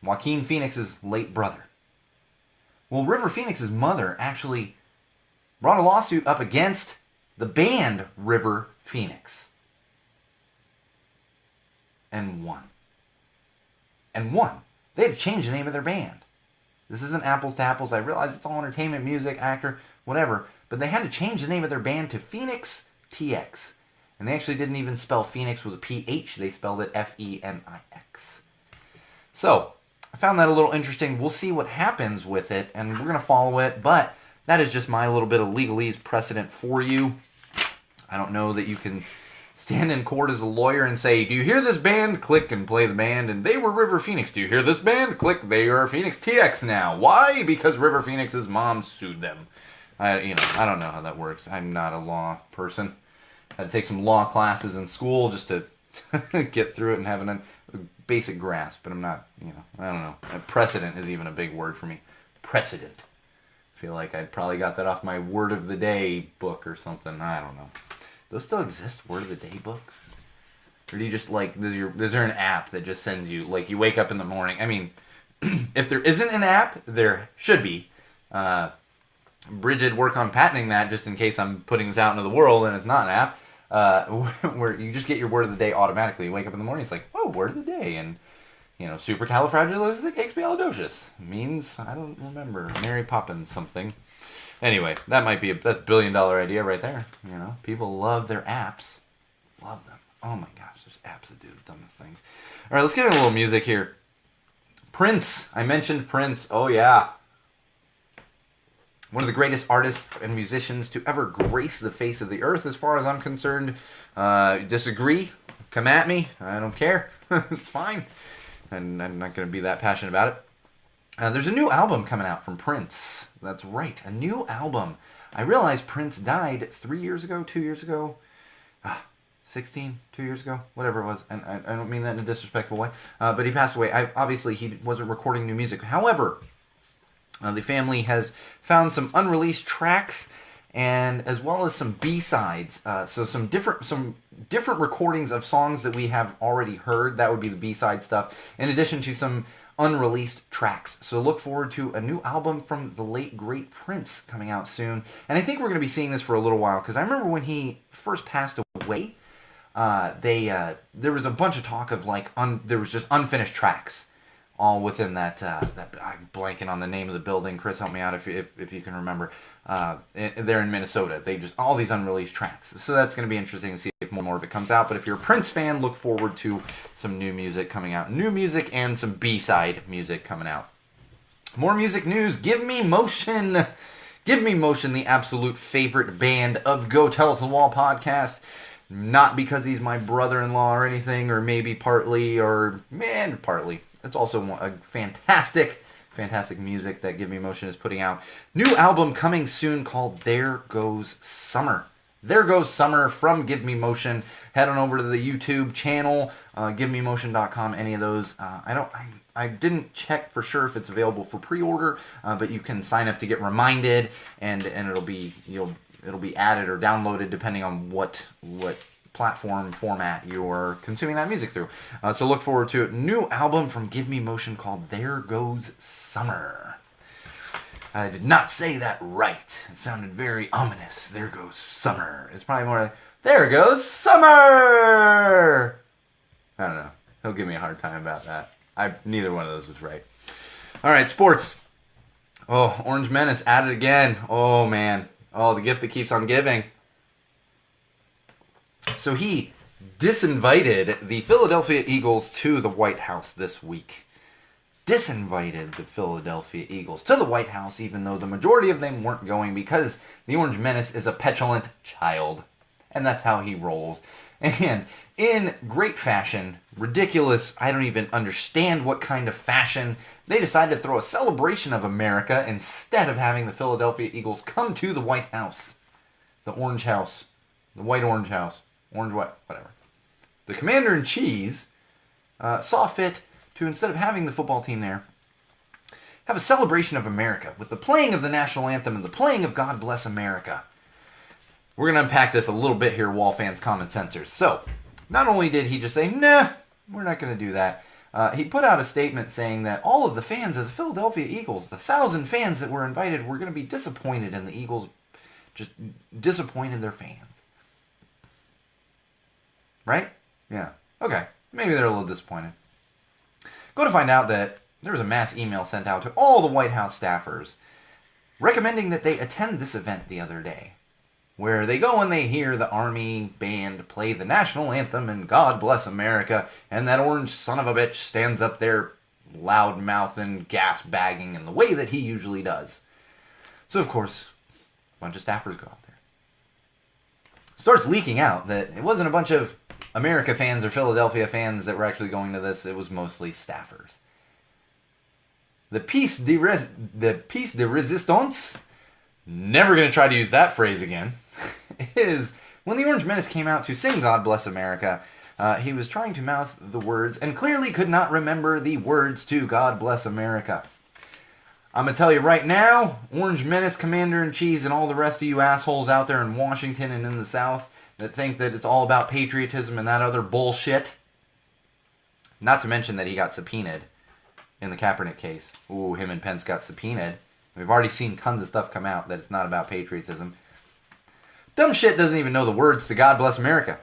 Joaquin Phoenix's late brother. Well, River Phoenix's mother actually brought a lawsuit up against the band River Phoenix. And won. They had to change the name of their band. This isn't apples to apples. I realize it's all entertainment, music, actor, whatever. But they had to change the name of their band to Phoenix TX. And they actually didn't even spell Phoenix with a PH. They spelled it F-E-N-I-X. So, I found that a little interesting. We'll see what happens with it, and we're going to follow it. But that is just my little bit of legalese precedent for you. I don't know that you can stand in court as a lawyer and say, do you hear this band? Click and play the band. And they were River Phoenix. Do you hear this band? Click, they are Phoenix TX now. Why? Because River Phoenix's mom sued them. I don't know how that works. I'm not a law person. I had to take some law classes in school just to get through it and have a basic grasp. But I'm not, I don't know. Precedent is even a big word for me. Precedent. I feel like I probably got that off my Word of the Day book or something. I don't know. Those still exist, Word of the Day books? Or do you just, is there an app that just sends you, you wake up in the morning? I mean, if there isn't an app, there should be. Bridget, work on patenting that just in case I'm putting this out into the world and it's not an app, where you just get your Word of the Day automatically. You wake up in the morning, it's like, oh, Word of the Day, and supercalifragilisticexpialidocious means, I don't remember, Mary Poppins something. Anyway, that's $1 billion idea right there. People love their apps. Love them. Oh my gosh, there's apps that do dumbest things. All right, let's get into a little music here. Prince. I mentioned Prince. Oh yeah. One of the greatest artists and musicians to ever grace the face of the earth, as far as I'm concerned. Disagree? Come at me. I don't care. It's fine. And I'm not going to be that passionate about it. There's a new album coming out from Prince. That's right, a new album. I realized Prince died 3 years ago, 2 years ago, 16, 2 years ago, whatever it was. And I don't mean that in a disrespectful way. But he passed away. Obviously, he wasn't recording new music. However, the family has found some unreleased tracks, and as well as some B-sides. So some different recordings of songs that we have already heard. That would be the B-side stuff, in addition to some unreleased tracks. So look forward to a new album from the late great Prince coming out soon. And I think we're going to be seeing this for a little while, because I remember when he first passed away, there was a bunch of talk of there was just unfinished tracks all within that I'm blanking on the name of the building. Chris, help me out if you can remember. They're in Minnesota. They just all these unreleased tracks. So that's going to be interesting to see if more of it comes out. But if you're a Prince fan, look forward to some new music coming out. New music and some B-side music coming out. More music news. Give Me Motion. Give Me Motion, the absolute favorite band of Go Tell It to the Wall podcast. Not because he's my brother-in-law or anything, or maybe partly. It's also a fantastic music that Give Me Motion is putting out. New album coming soon called There Goes Summer. There Goes Summer from Give Me Motion. Head on over to the YouTube channel, givememotion.com, any of those. I didn't check for sure if it's available for pre-order, but you can sign up to get reminded, and it'll be added or downloaded depending on what platform format you're consuming that music through. So look forward to it. New album from Give Me Motion called There Goes Summer. I did not say that right. It sounded very ominous. There goes summer. It's probably more like, there goes summer! I don't know. He'll give me a hard time about that. Neither one of those was right. Alright, sports. Oh, Orange Menace at it again. Oh, man. Oh, the gift that keeps on giving. So he disinvited the Philadelphia Eagles to the White House this week. Disinvited the Philadelphia Eagles to the White House, even though the majority of them weren't going, because the Orange Menace is a petulant child. And that's how he rolls. And in great fashion, ridiculous, I don't even understand what kind of fashion, they decided to throw a celebration of America instead of having the Philadelphia Eagles come to the White House. The Orange House. The White Orange House. Orange, what? Whatever. The Commander-in-Chief saw fit to, instead of having the football team there, have a celebration of America with the playing of the national anthem and the playing of God Bless America. We're going to unpack this a little bit here, Wall fans, common sensors. So, not only did he just say, nah, we're not going to do that, he put out a statement saying that all of the fans of the Philadelphia Eagles, the 1,000 fans that were invited, were going to be disappointed in the Eagles, just disappointed their fans. Right? Yeah. Okay. Maybe they're a little disappointed. Go to find out that there was a mass email sent out to all the White House staffers recommending that they attend this event the other day, where they go and they hear the Army band play the national anthem and God Bless America, and that orange son of a bitch stands up there loud-mouthing, gas-bagging in the way that he usually does. So, of course, a bunch of staffers go out there. Starts leaking out that it wasn't a bunch of America fans or Philadelphia fans that were actually going to this. It was mostly staffers. The piece de resistance, never going to try to use that phrase again, is When the Orange Menace came out to sing God Bless America, he was trying to mouth the words and clearly could not remember the words to God Bless America. I'm going to tell you right now, Orange Menace, Commander-in-Chief, and all the rest of you assholes out there in Washington and in the South that think that it's all about patriotism and that other bullshit. Not to mention that he got subpoenaed in the Kaepernick case. Ooh, him and Pence got subpoenaed. We've already seen tons of stuff come out that it's not about patriotism. Dumb shit doesn't even know the words to God Bless America.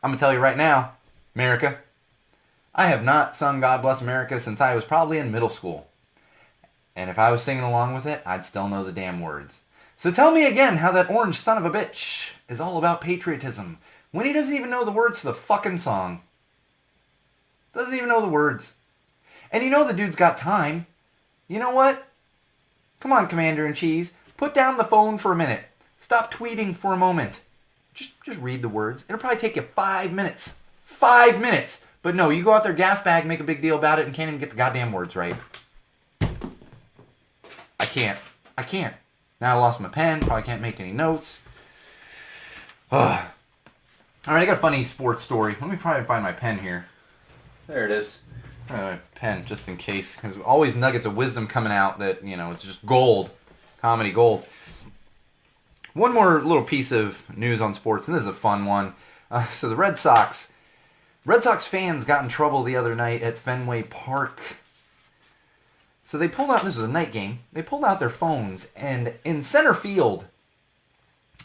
I'm going to tell you right now, America, I have not sung God Bless America since I was probably in middle school. And if I was singing along with it, I'd still know the damn words. So tell me again how that orange son of a bitch is all about patriotism when he doesn't even know the words to the fucking song. Doesn't even know the words. And you know the dude's got time. You know what? Come on, Commander-in-Chief. Put down the phone for a minute. Stop tweeting for a moment. Just read the words. It'll probably take you 5 minutes. 5 minutes! But no, you go out there, gas bag, make a big deal about it, and can't even get the goddamn words right. I can't. Now I lost my pen. Probably can't make any notes. Alright, I got a funny sports story. Let me probably find my pen here. There it is. Pen, just in case. Because always nuggets of wisdom coming out that, you know, it's just gold. Comedy gold. One more little piece of news on sports, and this is a fun one. So the Red Sox fans got in trouble the other night at Fenway Park. So they pulled out, this was a night game, they pulled out their phones, and in center field,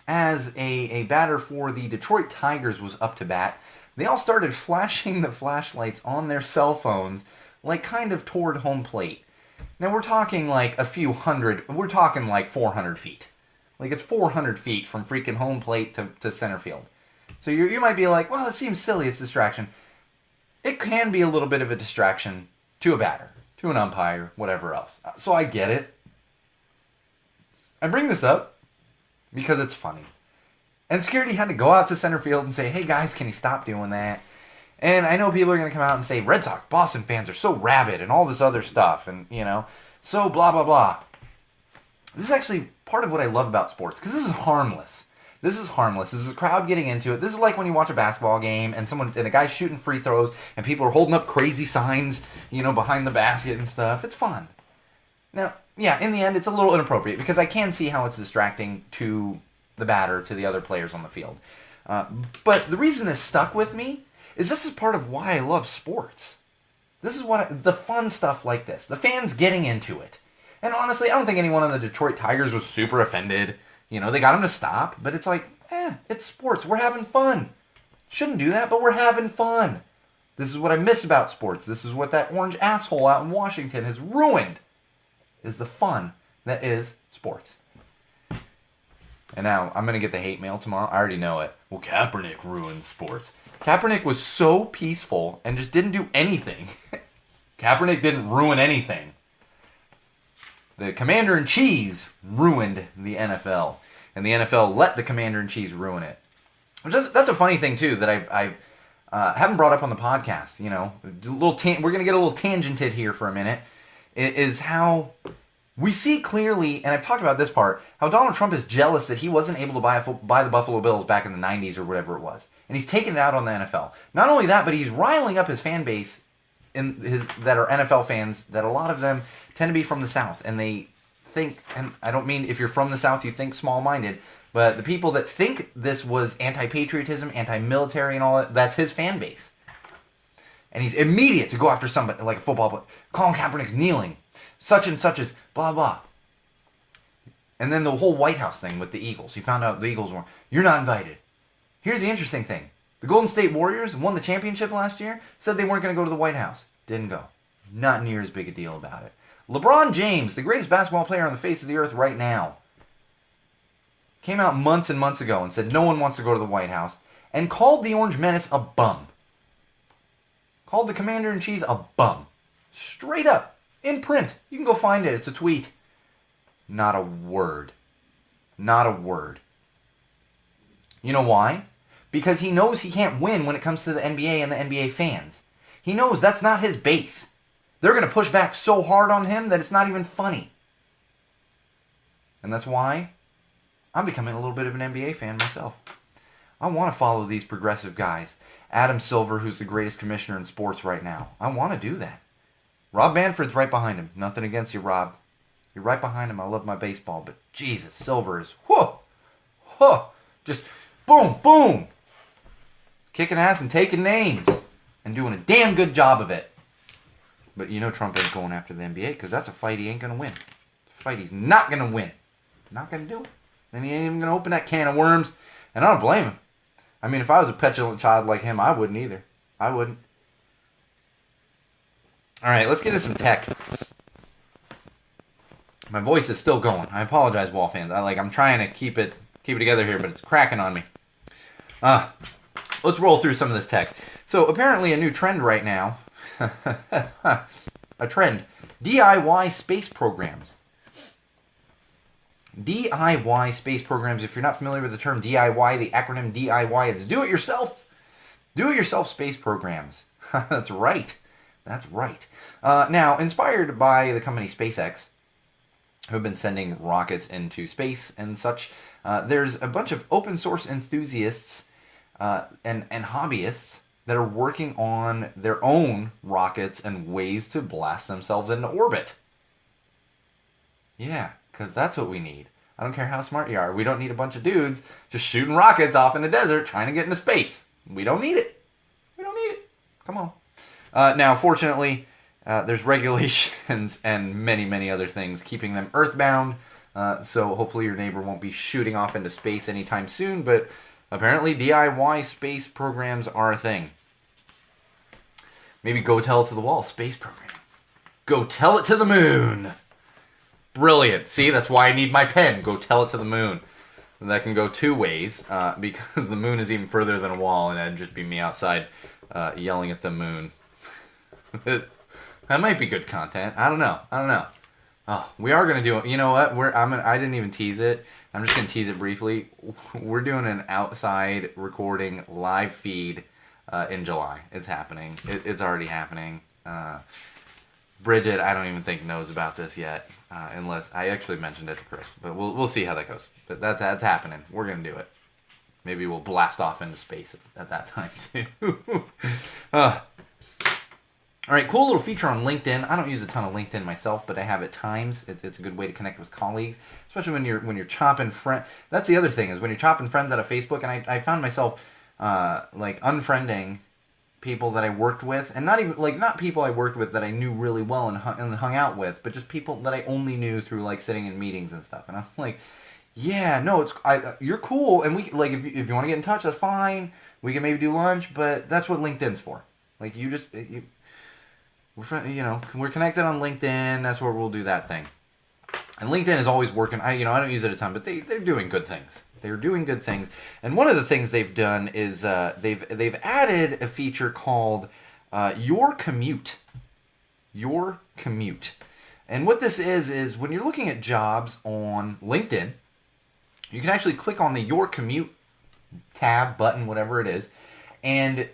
as a batter for the Detroit Tigers was up to bat, they all started flashing the flashlights on their cell phones, like kind of toward home plate. Now we're talking like we're talking like 400 feet. Like it's 400 feet from freaking home plate to center field. So you might be like, well, it seems silly, it's distraction. It can be a little bit of a distraction to a batter, to an umpire, whatever else. So I get it. I bring this up because it's funny. And Scaredy had to go out to center field and say, hey guys, can you stop doing that? And I know people are going to come out and say, Red Sox, Boston fans are so rabid and all this other stuff and, you know, so blah, blah, blah. This is actually part of what I love about sports because this is harmless. This is harmless. This is a crowd getting into it. This is like when you watch a basketball game and a guy's shooting free throws and people are holding up crazy signs, you know, behind the basket and stuff. It's fun. Now, yeah, in the end, it's a little inappropriate because I can see how it's distracting to the batter, to the other players on the field. But the reason this stuck with me is this is part of why I love sports. This is the fun stuff like this. The fans getting into it. And honestly, I don't think anyone on the Detroit Tigers was super offended. You know, they got him to stop, but it's like, it's sports. We're having fun. Shouldn't do that, but we're having fun. This is what I miss about sports. This is what that orange asshole out in Washington has ruined, is the fun that is sports. And now, I'm going to get the hate mail tomorrow. I already know it. Well, Kaepernick ruined sports. Kaepernick was so peaceful and just didn't do anything. Kaepernick didn't ruin anything. The Commander-in-Chief ruined the NFL. And the NFL let the Commander-in-Chief ruin it. That's a funny thing, too, that I haven't brought up on the podcast. You know, we're going to get a little tangented here for a minute. Is how we see clearly, and I've talked about this part, how Donald Trump is jealous that he wasn't able to buy the Buffalo Bills back in the 90s or whatever it was. And he's taking it out on the NFL. Not only that, but he's riling up his fan base that are NFL fans, that a lot of them tend to be from the South. And they think, and I don't mean if you're from the South you think small-minded, but the people that think this was anti-patriotism, anti-military and all that, that's his fan base. And he's immediate to go after somebody, like a football player. Colin Kaepernick's kneeling. Such and such is blah, blah. And then the whole White House thing with the Eagles. You found out the Eagles weren't. You're not invited. Here's the interesting thing. The Golden State Warriors won the championship last year, said they weren't going to go to the White House. Didn't go. Not near as big a deal about it. LeBron James, the greatest basketball player on the face of the earth right now, came out months and months ago and said no one wants to go to the White House and called the Orange Menace a bum. Called the Commander-in-Chief a bum. Straight up. In print. You can go find it. It's a tweet. Not a word. Not a word. You know why? Because he knows he can't win when it comes to the NBA and the NBA fans. He knows that's not his base. They're going to push back so hard on him that it's not even funny. And that's why I'm becoming a little bit of an NBA fan myself. I want to follow these progressive guys. Adam Silver, who's the greatest commissioner in sports right now. I want to do that. Rob Manfred's right behind him. Nothing against you, Rob. You're right behind him. I love my baseball, but Jesus, Silver is just boom, boom, kicking ass and taking names and doing a damn good job of it. But you know Trump ain't going after the NBA because that's a fight he ain't gonna win. It's a fight he's not gonna win. Not gonna do it. Then he ain't even gonna open that can of worms, and I don't blame him. I mean, if I was a petulant child like him, I wouldn't either. I wouldn't. All right, let's get into some tech. My voice is still going. I apologize, Wall fans. I'm trying to keep it together here, but it's cracking on me. Let's roll through some of this tech. So apparently, a new trend right now. A trend. DIY space programs. DIY space programs. If you're not familiar with the term DIY, the acronym DIY is do it yourself. Do it yourself space programs. That's right. That's right. Now, inspired by the company SpaceX, who have been sending rockets into space and such, there's a bunch of open source enthusiasts and hobbyists that are working on their own rockets and ways to blast themselves into orbit. Yeah, because that's what we need. I don't care how smart you are. We don't need a bunch of dudes just shooting rockets off in the desert trying to get into space. We don't need it. We don't need it. Come on. Now, fortunately, there's regulations and many, many other things keeping them earthbound. So hopefully your neighbor won't be shooting off into space anytime soon. But apparently DIY space programs are a thing. Maybe go tell it to the wall. Space program. Go tell it to the moon. Brilliant. See, that's why I need my pen. Go tell it to the moon. And that can go two ways, because the moon is even further than a wall, and that'd just be me outside yelling at the moon. That might be good content. I don't know. Oh, we are gonna do it. You know what? I didn't even tease it. I'm just gonna tease it briefly. We're doing an outside recording live feed in July. It's happening. It's already happening. Bridget, I don't even think knows about this yet, unless I actually mentioned it to Chris. But we'll see how that goes. But that's happening. We're gonna do it. Maybe we'll blast off into space at that time too. All right, cool little feature on LinkedIn. I don't use a ton of LinkedIn myself, but I have at times. It's a good way to connect with colleagues, especially when you're chopping friends. That's the other thing is when you're chopping friends out of Facebook, and I found myself unfriending people that I worked with, and not people I worked with that I knew really well and hung out with, but just people that I only knew through sitting in meetings and stuff. And I was like, yeah, no, you're cool, and we if you want to get in touch, that's fine. We can maybe do lunch, but that's what LinkedIn's for. We're connected on LinkedIn. That's where we'll do that thing. And LinkedIn is always working. I don't use it a ton, but they're doing good things. They're doing good things. And one of the things they've done is they've added a feature called Your Commute. Your Commute. And what this is when you're looking at jobs on LinkedIn, you can actually click on the Your Commute tab, button, whatever it is, and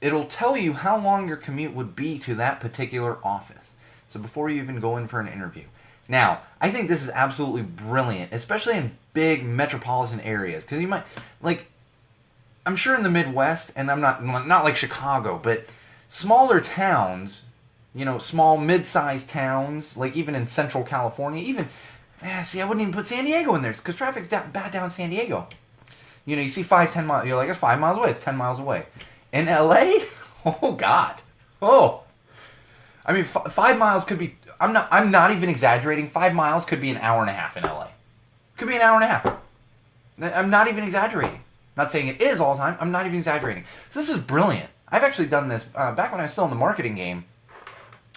it'll tell you how long your commute would be to that particular office. So before you even go in for an interview. Now, I think this is absolutely brilliant, especially in big metropolitan areas. Because you might, I'm sure in the Midwest, and I'm not like Chicago, but smaller towns, small mid-sized towns, even in Central California, I wouldn't even put San Diego in there, because traffic's bad down in San Diego. You see 5-10 miles, you're like, it's 5 miles away, it's 10 miles away. In LA? Oh, God. Oh. I mean, 5 miles could be... I'm not even exaggerating. 5 miles could be an hour and a half in LA. Could be an hour and a half. I'm not even exaggerating. Not saying it is all the time. I'm not even exaggerating. So this is brilliant. I've actually done this back when I was still in the marketing game.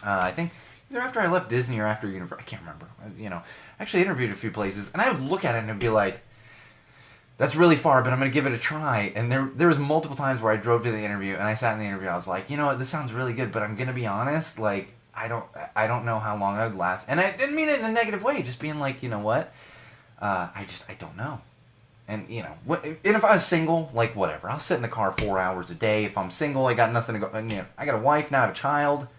I think either after I left Disney or after university. I can't remember. I actually interviewed a few places. And I would look at it and be like... That's really far, but I'm going to give it a try. And there was multiple times where I drove to the interview, and I sat in the interview. I was like, you know what, this sounds really good, but I'm going to be honest. I don't know how long I would last. And I didn't mean it in a negative way. Just being like, you know what, I don't know. And and if I was single, whatever. I'll sit in the car 4 hours a day. If I'm single, I got nothing to go. I got a wife now, I have a child.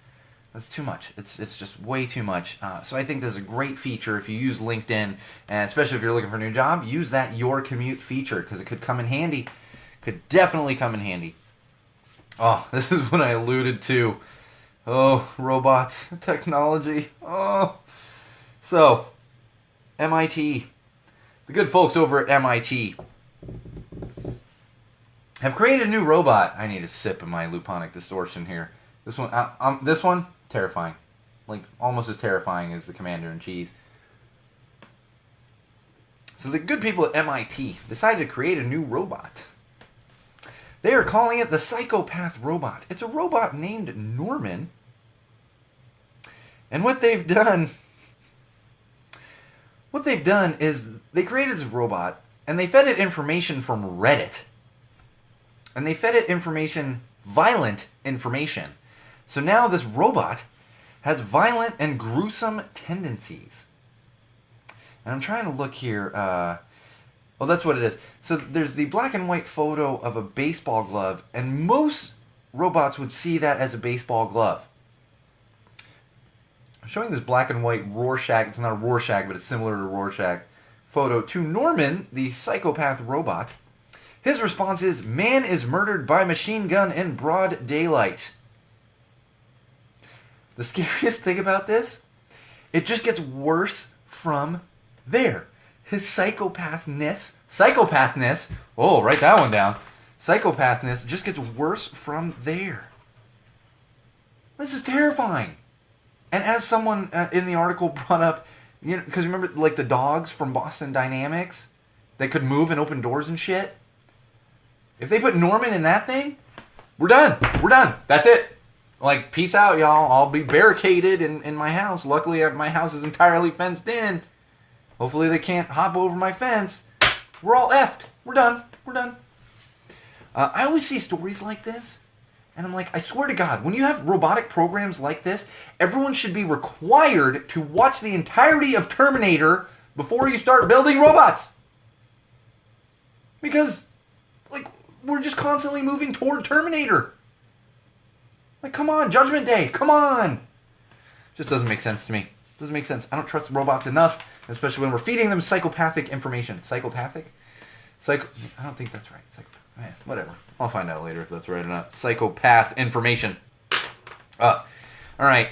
That's too much. It's just way too much. So I think this is a great feature if you use LinkedIn, and especially if you're looking for a new job, use that Your Commute feature because it could come in handy. could definitely come in handy. Oh, this is what I alluded to. Oh, robots, technology. Oh. So, MIT, the good folks over at MIT have created a new robot. I need a sip of my Luponic Distortion here. This one, terrifying. Like, almost as terrifying as the Commander-in-Chief. So the good people at MIT decided to create a new robot. They are calling it the Psychopath Robot. It's a robot named Norman. And what they've done is they created this robot and they fed it information from Reddit. And they fed it information, violent information. So now this robot has violent and gruesome tendencies. And I'm trying to look here. Well, that's what it is. So there's the black and white photo of a baseball glove, and most robots would see that as a baseball glove. I'm showing this black and white Rorschach. It's not a Rorschach, but it's similar to Rorschach photo to Norman, the psychopath robot. His response is, "Man is murdered by machine gun in broad daylight." The scariest thing about this, it just gets worse from there. His psychopathness, oh, write that one down. Psychopathness just gets worse from there. This is terrifying. And as someone in the article brought up, you know, because remember, like the dogs from Boston Dynamics that could move and open doors and shit? If they put Norman in that thing, we're done. We're done. That's it. Like, peace out, y'all. I'll be barricaded in my house. Luckily, my house is entirely fenced in. Hopefully they can't hop over my fence. We're all effed. We're done. We're done. I always see stories like this, and I'm like, I swear to God, when you have robotic programs like this, everyone should be required to watch the entirety of Terminator before you start building robots. Because, like, we're just constantly moving toward Terminator. Like, come on, Judgment Day, come on. Just doesn't make sense to me. Doesn't make sense. I don't trust robots enough, especially when we're feeding them psychopathic information. Psychopathic? I don't think that's right. Whatever. I'll find out later if that's right or not. Psychopath information. All right.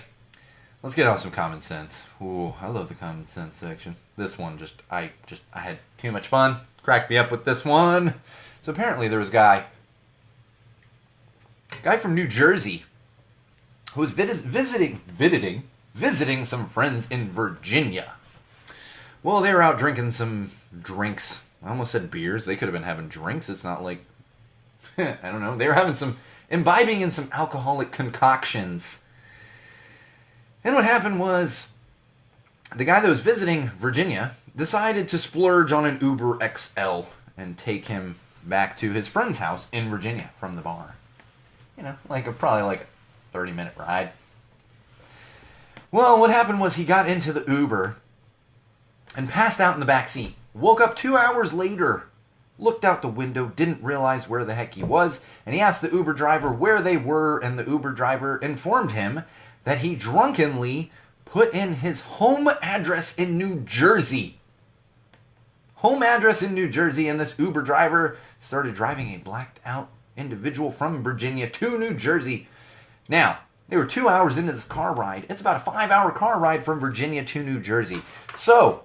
Let's get on some common sense. Ooh, I love the common sense section. This one I had too much fun. Cracked me up with this one. So apparently there was a guy from New Jersey who was visiting some friends in Virginia. Well, they were out drinking some drinks. I almost said beers. They could have been having drinks. It's not like, I don't know. They were imbibing in some alcoholic concoctions. And what happened was, the guy that was visiting Virginia decided to splurge on an Uber XL and take him back to his friend's house in Virginia from the bar. You know, probably like a 30-minute ride. Well, what happened was he got into the Uber and passed out in the back seat. Woke up 2 hours later, looked out the window, didn't realize where the heck he was, and he asked the Uber driver where they were, and the Uber driver informed him that he drunkenly put in his home address in New Jersey. Home address in New Jersey, and this Uber driver started driving a blacked out individual from Virginia to New Jersey. Now, they were 2 hours into this car ride. It's about a 5-hour car ride from Virginia to New Jersey. So,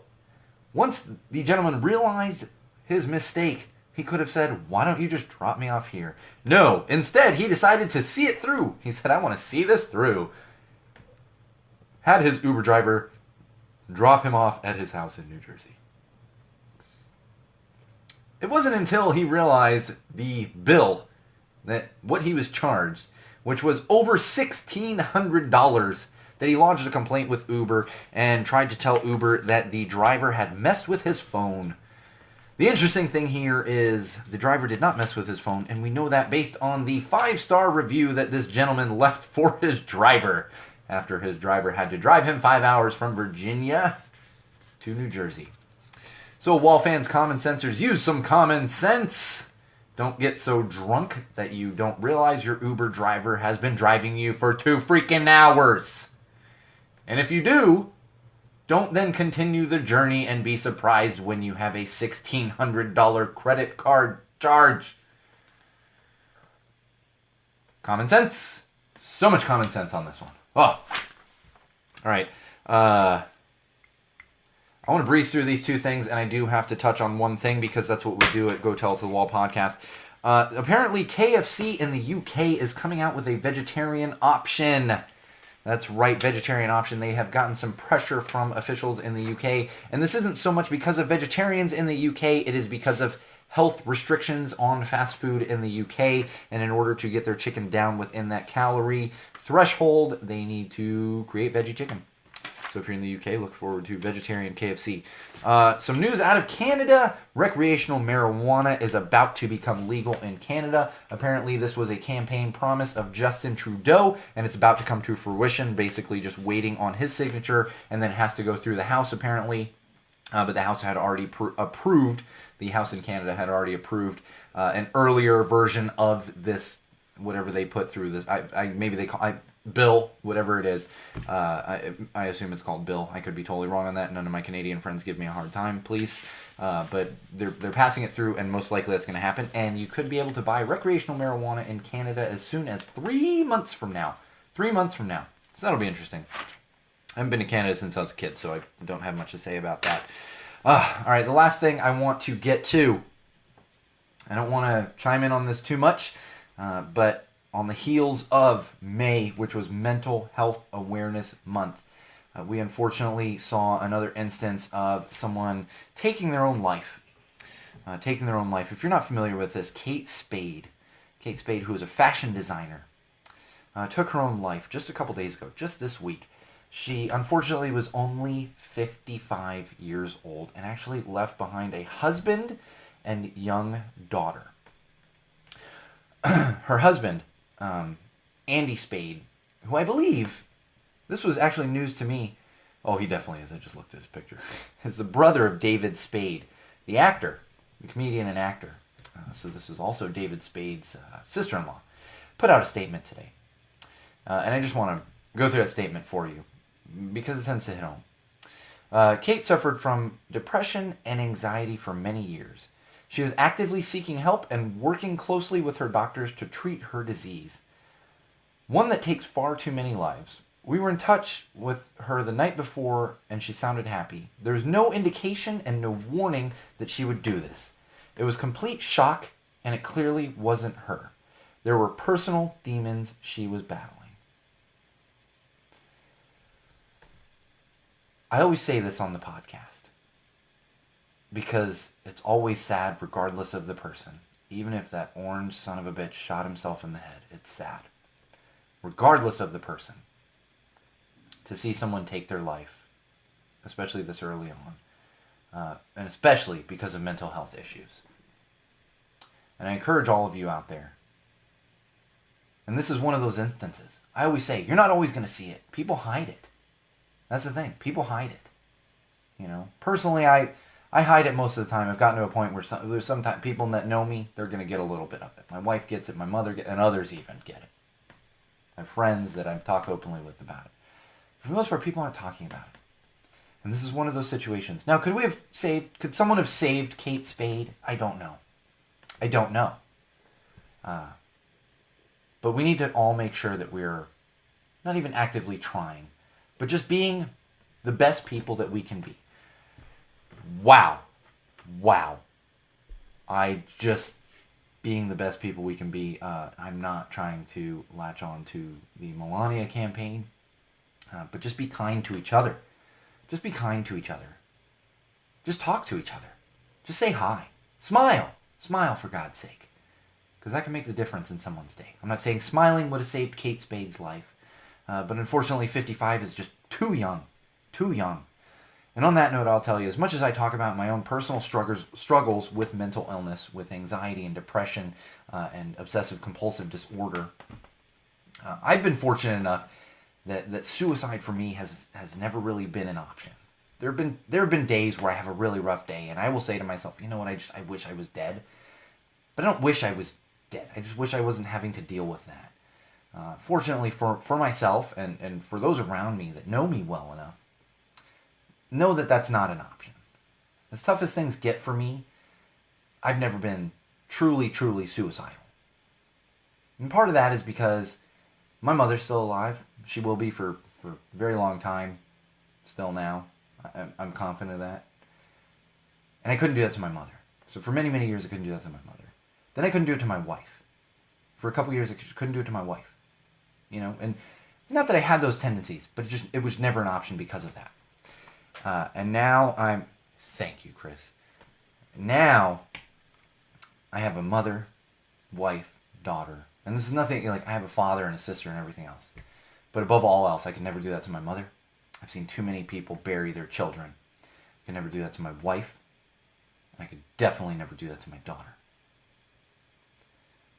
once the gentleman realized his mistake, he could have said, "Why don't you just drop me off here?" No, instead, he decided to see it through. He said, "I want to see this through." Had his Uber driver drop him off at his house in New Jersey. It wasn't until he realized the bill, that what he was charged, which was over $1,600, that he lodged a complaint with Uber and tried to tell Uber that the driver had messed with his phone. The interesting thing here is the driver did not mess with his phone, and we know that based on the 5-star review that this gentleman left for his driver after his driver had to drive him 5 hours from Virginia to New Jersey. So, Wall fans, common sensors, use some common sense. Don't get so drunk that you don't realize your Uber driver has been driving you for 2 freaking hours. And if you do, don't then continue the journey and be surprised when you have a $1,600 credit card charge. Common sense. So much common sense on this one. Oh. All right. I want to breeze through these two things, and I do have to touch on one thing because that's what we do at Go Tell It to the Wall podcast. Apparently, KFC in the UK is coming out with a vegetarian option. That's right, vegetarian option. They have gotten some pressure from officials in the UK, and this isn't so much because of vegetarians in the UK, it is because of health restrictions on fast food in the UK, and in order to get their chicken down within that calorie threshold, they need to create veggie chicken. So if you're in the UK, look forward to vegetarian KFC. Some news out of Canada. Recreational marijuana is about to become legal in Canada. Apparently, this was a campaign promise of Justin Trudeau, and it's about to come to fruition, basically just waiting on his signature, and then has to go through the House, apparently. But the House had already approved, the House in Canada had already approved an earlier version of this, whatever they put through this. Maybe they call bill, whatever it is. I assume it's called bill. I could be totally wrong on that. None of my Canadian friends give me a hard time, please. But they're passing it through, and most likely that's going to happen. And you could be able to buy recreational marijuana in Canada as soon as 3 months from now. 3 months from now. So that'll be interesting. I haven't been to Canada since I was a kid, so I don't have much to say about that. All right, the last thing I want to get to. I don't want to chime in on this too much, but on the heels of May, which was Mental Health Awareness Month, we unfortunately saw another instance of someone taking their own life. If you're not familiar with this, Kate Spade, who is a fashion designer, took her own life just a couple days ago, just this week. She unfortunately was only 55 years old and actually left behind a husband and young daughter. Her husband, Andy Spade, who I believe, this was actually news to me. Oh, he definitely is. I just looked at his picture. Is the brother of David Spade, the actor, the comedian and actor. So this is also David Spade's sister-in-law. Put out a statement today. And I just want to go through that statement for you because it tends to hit home. Kate suffered from depression and anxiety for many years. She was actively seeking help and working closely with her doctors to treat her disease, one that takes far too many lives. We were in touch with her the night before, and she sounded happy. There was no indication and no warning that she would do this. It was complete shock, and it clearly wasn't her. There were personal demons she was battling. I always say this on the podcast because it's always sad regardless of the person. Even if that orange son of a bitch shot himself in the head, it's sad. Regardless of the person. To see someone take their life, especially this early on, and especially because of mental health issues. And I encourage all of you out there, and this is one of those instances. I always say, you're not always going to see it. People hide it. That's the thing. People hide it. You know, personally, I hide it most of the time. I've gotten to a point where there's sometimes people that know me, they're going to get a little bit of it. My wife gets it, my mother gets it, and others even get it. I have friends that I've talked openly with about it. For the most part, people aren't talking about it. And this is one of those situations. Now, could someone have saved Kate Spade? I don't know. But we need to all make sure that we're not even actively trying, but just being the best people that we can be. Wow. Being the best people we can be. I'm not trying to latch on to the Melania campaign, but just be kind to each other. Just be kind to each other. Just talk to each other. Just say hi. Smile. Smile, for God's sake. Because that can make the difference in someone's day. I'm not saying smiling would have saved Kate Spade's life. But unfortunately, 55 is just too young. Too young. And on that note, I'll tell you, as much as I talk about my own personal struggles with mental illness, with anxiety and depression, and obsessive-compulsive disorder, I've been fortunate enough that suicide for me has never really been an option. There have been days where I have a really rough day, and I will say to myself, you know what, I wish I was dead. But I don't wish I was dead. I just wish I wasn't having to deal with that. Fortunately for myself and for those around me that know me well enough, know that that's not an option. As tough as things get for me, I've never been truly suicidal. And part of that is because my mother's still alive. She will be for a very long time, still now. I'm confident of that. And I couldn't do that to my mother. So for many, many years, I couldn't do that to my mother. Then I couldn't do it to my wife. For a couple years, I couldn't do it to my wife. You know, and not that I had those tendencies, but it was never an option because of that. And now thank you, Chris. Now, I have a mother, wife, daughter. And this is nothing, like, I have a father and a sister and everything else. But above all else, I can never do that to my mother. I've seen too many people bury their children. I can never do that to my wife. I could definitely never do that to my daughter.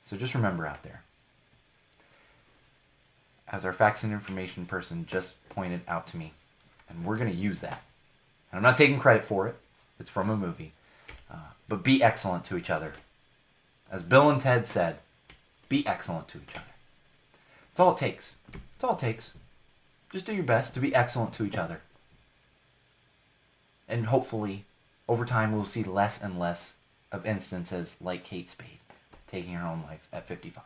So just remember out there, as our facts and information person just pointed out to me, and we're going to use that. And I'm not taking credit for it. It's from a movie. But be excellent to each other. As Bill and Ted said, be excellent to each other. That's all it takes. That's all it takes. Just do your best to be excellent to each other. And hopefully, over time, we'll see less and less of instances like Kate Spade taking her own life at 55.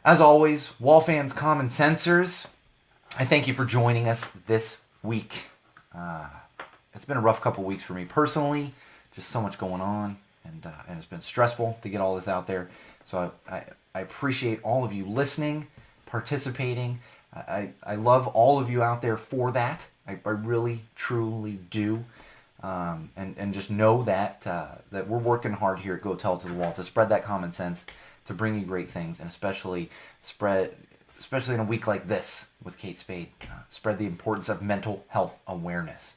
As always, Wall fans, common sensors, I thank you for joining us this week. It's been a rough couple weeks for me personally. Just so much going on, and it's been stressful to get all this out there. So I appreciate all of you listening, participating. I love all of you out there for that. I really, truly do. And just know that that we're working hard here at Go Tell It to the Wall to spread that common sense, to bring you great things, and especially in a week like this with Kate Spade, spread the importance of mental health awareness.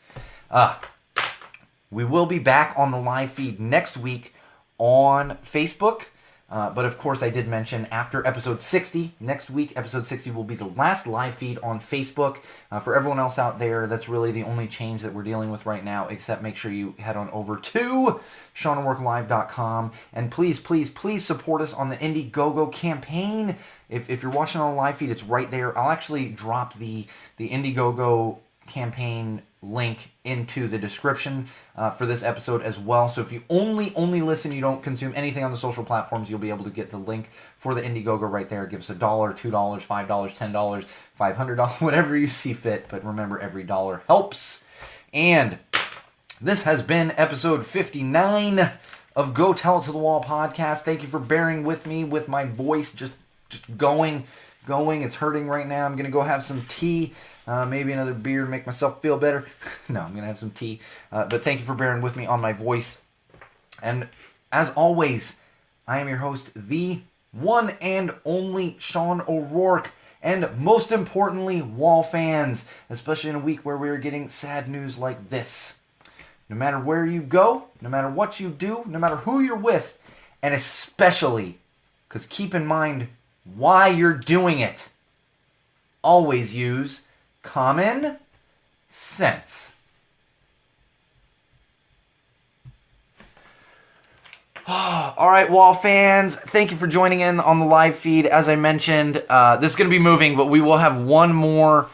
We will be back on the live feed next week on Facebook. But of course, I did mention after episode 60, next week, episode 60 will be the last live feed on Facebook. For everyone else out there, that's really the only change that we're dealing with right now, except make sure you head on over to SeanO'RourkeLive.com. And please, please, please support us on the Indiegogo campaign. If you're watching on the live feed, it's right there. I'll actually drop the Indiegogo campaign link into the description for this episode as well. So if you only listen, you don't consume anything on the social platforms, you'll be able to get the link for the Indiegogo right there. Give us $1, $2, $5, $10, $500, whatever you see fit. But remember, every dollar helps. And this has been episode 59 of Go Tell It to the Wall podcast. Thank you for bearing with me with my voice just going. It's hurting right now. I'm going to go have some tea. Maybe another beer to make myself feel better. No, I'm going to have some tea. But thank you for bearing with me on my voice. And as always, I am your host, the one and only Sean O'Rourke. And most importantly, Wall fans, especially in a week where we're getting sad news like this. No matter where you go, no matter what you do, no matter who you're with, and especially, because keep in mind why you're doing it, always use common sense. All right, Wall fans, thank you for joining in on the live feed. As I mentioned, this is going to be moving, but we will have one more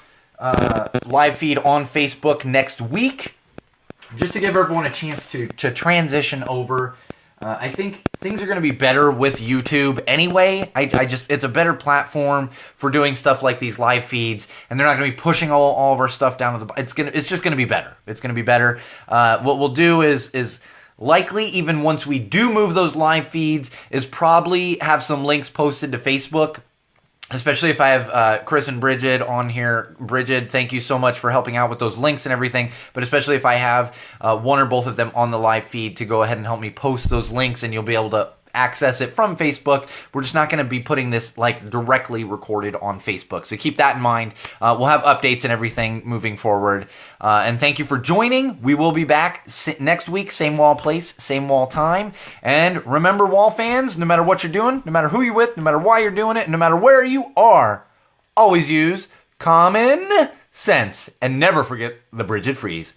live feed on Facebook next week, just to give everyone a chance to transition over. I think things are going to be better with YouTube anyway. It's a better platform for doing stuff like these live feeds, and they're not going to be pushing all of our stuff down to the. It's just going to be better. It's going to be better. What we'll do is likely, even once we do move those live feeds, is probably have some links posted to Facebook. Especially if I have Chris and Bridget on here. Bridget, thank you so much for helping out with those links and everything. But especially if I have one or both of them on the live feed to go ahead and help me post those links, and you'll be able to access it from Facebook. We're just not going to be putting this like directly recorded on Facebook. So keep that in mind. We'll have updates and everything moving forward. And thank you for joining. We will be back next week. Same wall place, same wall time. And remember, Wall fans, no matter what you're doing, no matter who you're with, no matter why you're doing it, no matter where you are, always use common sense. And never forget the Bridget Freeze.